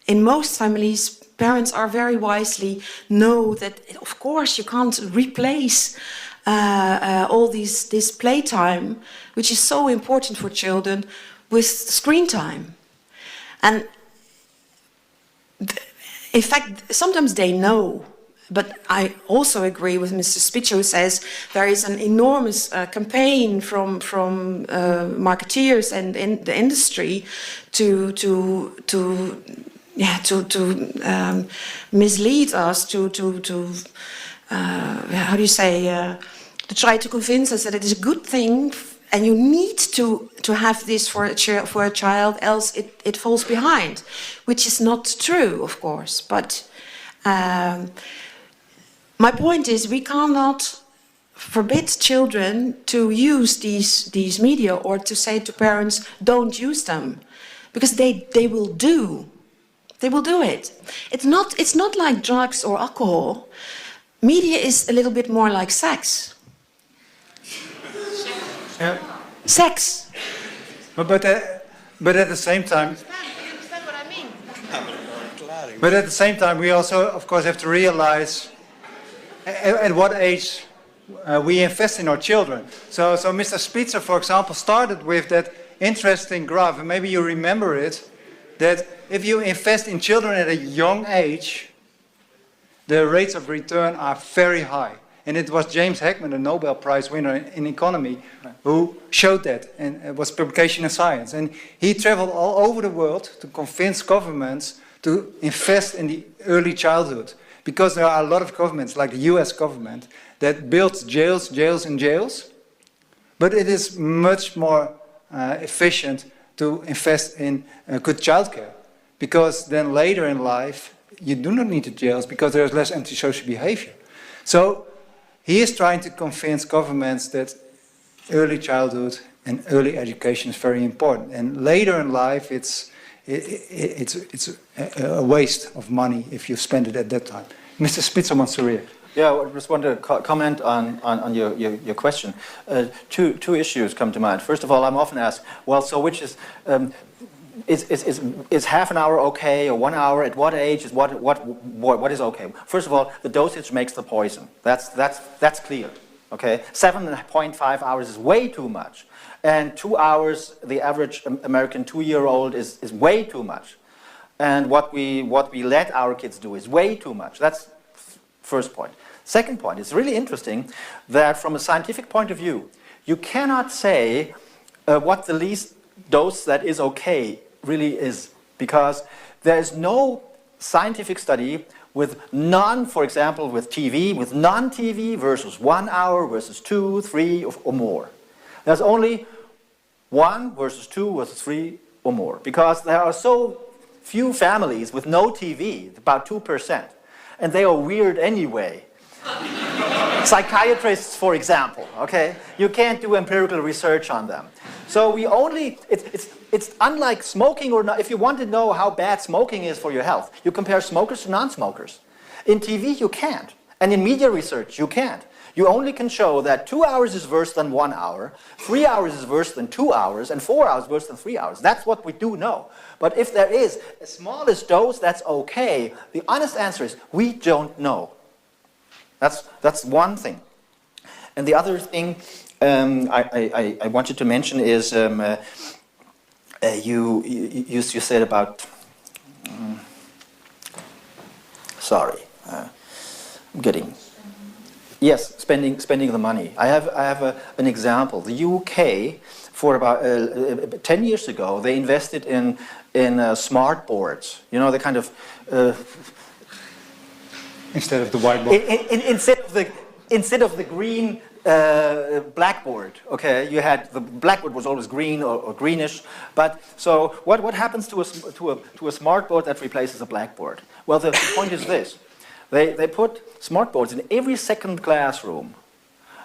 In most families, parents are very wisely know that, of course, you can't replace all this playtime, which is so important for children, with screen time. And in fact, sometimes they know. But I also agree with Mr. Spitzer, who says there is an enormous campaign from marketeers and in the industry to mislead us, to how do you say, to try to convince us that it is a good thing and you need to have this for a child, else it falls behind, which is not true, of course. But my point is, we cannot forbid children to use these media or to say to parents, don't use them, because they will do. They will do it. It's not like drugs or alcohol. Media is a little bit more like sex. Yeah. Sex. But at the same time. You understand what I mean? But at the same time, we also, of course, have to realize at what age we invest in our children. So Mr. Spitzer, for example, started with that interesting graph, and maybe you remember it, that if you invest in children at a young age, the rates of return are very high. And it was James Heckman, the Nobel Prize winner in economy, who showed that, and it was publication in Science. And he traveled all over the world to convince governments to invest in the early childhood. Because there are a lot of governments, like the US government, that builds jails, but it is much more efficient to invest in good childcare. Because then later in life, you do not need the jails because there is less antisocial behavior. So he is trying to convince governments that early childhood and early education is very important. And later in life, it's a waste of money if you spend it at that time. Mr. Spitzer wants to react. Yeah, I just want to comment on your question. Two issues come to mind. First of all, I'm often asked, well, so which is half an hour okay, or 1 hour? At what age is what is okay? First of all, the dosage makes the poison. That's clear. Okay, 7.5 hours is way too much, and 2 hours, the average American 2-year-old is way too much, and what we let our kids do is way too much. That's first point. Second point, it's really interesting that from a scientific point of view, you cannot say what the least dose that is okay really is, because there is no scientific study with for example, with TV, with non-TV versus 1 hour versus 2, 3, or more. There's only 1 versus 2 versus 3 or more, because there are so few families with no TV, about 2%, and they are weird anyway. Psychiatrists, for example, okay? You can't do empirical research on them. So we only, it's unlike smoking or not. If you want to know how bad smoking is for your health, you compare smokers to non-smokers. In TV, you can't. And in media research, you can't. You only can show that 2 hours is worse than 1 hour, 3 hours is worse than 2 hours, and 4 hours worse than 3 hours. That's what we do know. But if there is a smallest dose that's okay, the honest answer is we don't know. That's one thing. And the other thing I wanted to mention is you said about sorry, I'm getting spending the money. I have an example. The UK, for about 10 years ago, they invested in smart boards. You know, the kind of instead of the whiteboard. Instead of the green blackboard, okay, you had the blackboard was always green or greenish. But so what happens to a smart board that replaces a blackboard? Well, the point is this: they put smart boards in every second classroom,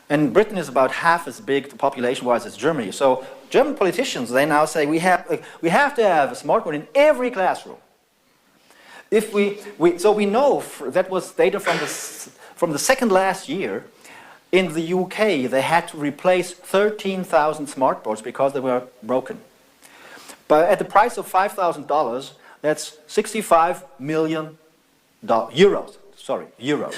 and Britain is about half as big population-wise as Germany. So German politicians, they now say we have to have a smart board in every classroom. If so we know that was data from the second last year. In the UK, they had to replace 13,000 smartboards because they were broken. But at the price of $5,000, that's 65 million euros. Sorry, euros.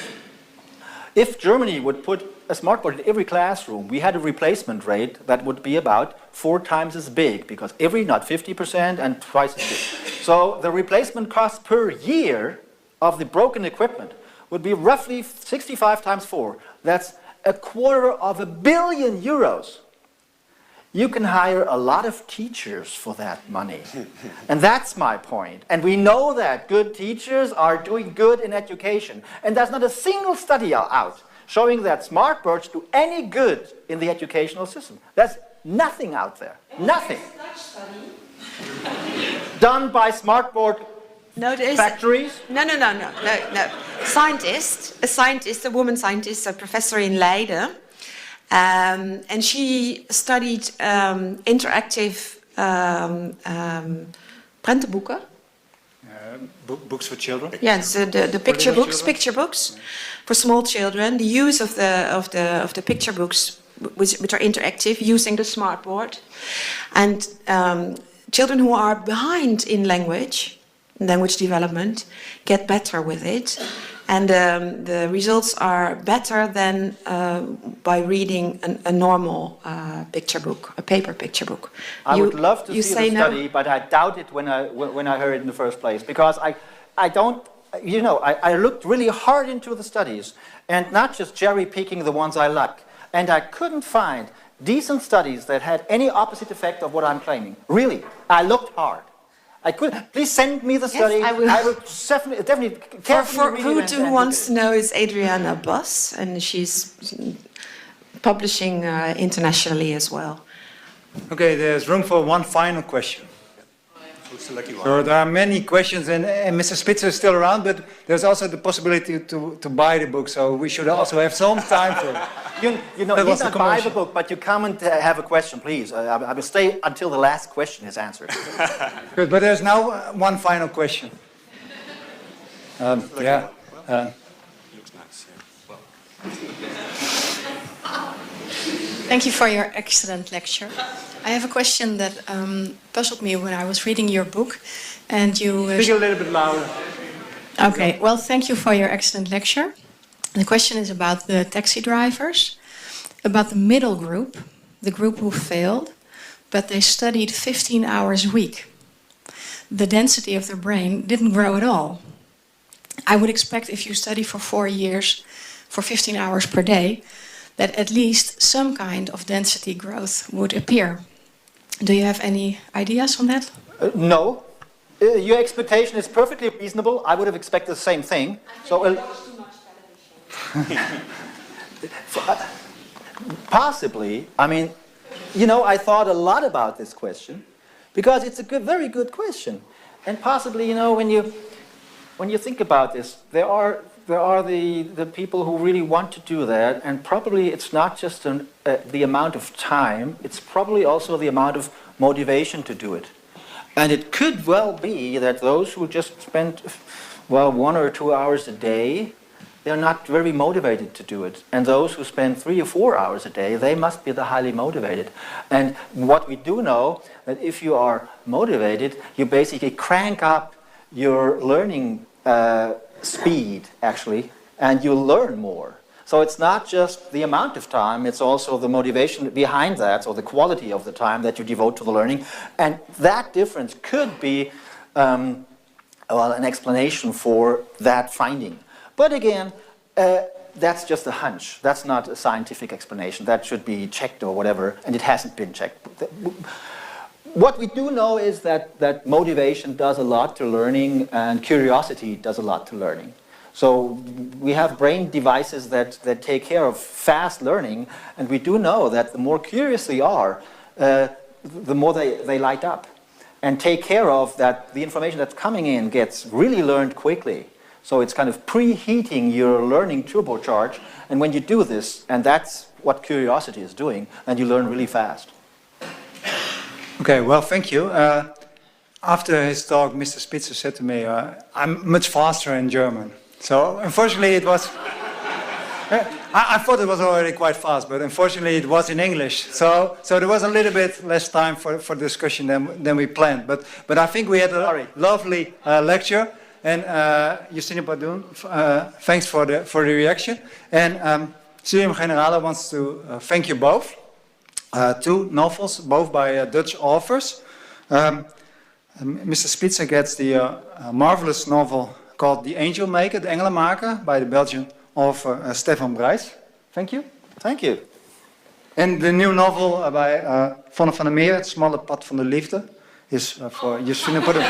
If Germany would put a smartboard in every classroom, we had a replacement rate that would be about 4 times as big, because not 50% and twice as big. So the replacement cost per year of the broken equipment would be roughly 65 times 4. That's €250 million. You can hire a lot of teachers for that money. And that's my point. And we know that good teachers are doing good in education. And there's not a single study out showing that smartboards do any good in the educational system. There's nothing out there. Nothing. Done by smartboard factories? No. A woman scientist, a professor in Leiden, and she studied interactive prentenboeken. Books for children? Yes, the picture books for small children. The use of the picture books, which are interactive, using the smartboard, and children who are behind in language development get better with it, and the results are better than by reading a normal picture book, a paper picture book. I would love to see the study, but I doubt it when I heard it in the first place, because I don't, you know, I looked really hard into the studies, and not just cherry picking the ones I like, and I couldn't find decent studies that had any opposite effect of what I'm claiming. Really, I looked hard. I could. Please send me the study. Yes, I will. I will definitely carefully read it. Who wants to know is Adriana Bos, and she's publishing internationally as well. Okay, there's room for one final question. So there are many questions, and Mr. Spitzer is still around, but there's also the possibility to buy the book, so we should also have some time for it. You know, you need not buy the book, but you come and have a question, please. I will stay until the last question is answered. Good, but there's now one final question. Yeah. Thank you for your excellent lecture. I have a question that puzzled me when I was reading your book, and you... Speak a little bit louder. Okay, well, thank you for your excellent lecture. The question is about the taxi drivers, about the middle group, the group who failed, but they studied 15 hours a week. The density of their brain didn't grow at all. I would expect if you study for 4 years, for 15 hours per day, that at least some kind of density growth would appear. Do you have any ideas on that? No. Your expectation is perfectly reasonable. I would have expected the same thing. Possibly. I mean, you know, I thought a lot about this question because it's a very good question. And possibly, you know, when you think about this, there are the people who really want to do that, and probably it's not just the amount of time, it's probably also the amount of motivation to do it. And it could well be that those who just spend, well, 1 or 2 hours a day, they're not very motivated to do it. And those who spend 3 or 4 hours a day, they must be the highly motivated. And what we do know, that if you are motivated, you basically crank up your learning speed, actually, and you learn more. So it's not just the amount of time, it's also the motivation behind that, or the quality of the time that you devote to the learning. And that difference could be well, an explanation for that finding. But again, that's just a hunch. That's not a scientific explanation. That should be checked or whatever, and it hasn't been checked. What we do know is that motivation does a lot to learning, and curiosity does a lot to learning. So we have brain devices that take care of fast learning, and we do know that the more curious they are, the more they light up. And take care of that the information that's coming in gets really learned quickly. So it's kind of preheating your learning turbocharge, and when you do this, and that's what curiosity is doing, then you learn really fast. Okay, well, thank you. After his talk, Mr. Spitzer said to me, I'm much faster in German. So unfortunately it was... I thought it was already quite fast, but unfortunately it was in English. So there was a little bit less time for discussion than we planned. But I think we had a lovely lecture. And Justine Pardoen, thanks for the reaction. And Studium Generale wants to thank you both. 2 novels, both by Dutch authors. Mr. Spitzer gets the marvelous novel called The Angel Maker, De Engelenmaker, by the Belgian author Stefan Brijs. Thank you. Thank you. And the new novel by Vonne van der Meer, Het smalle pad van de liefde, is for Justine Pardoen.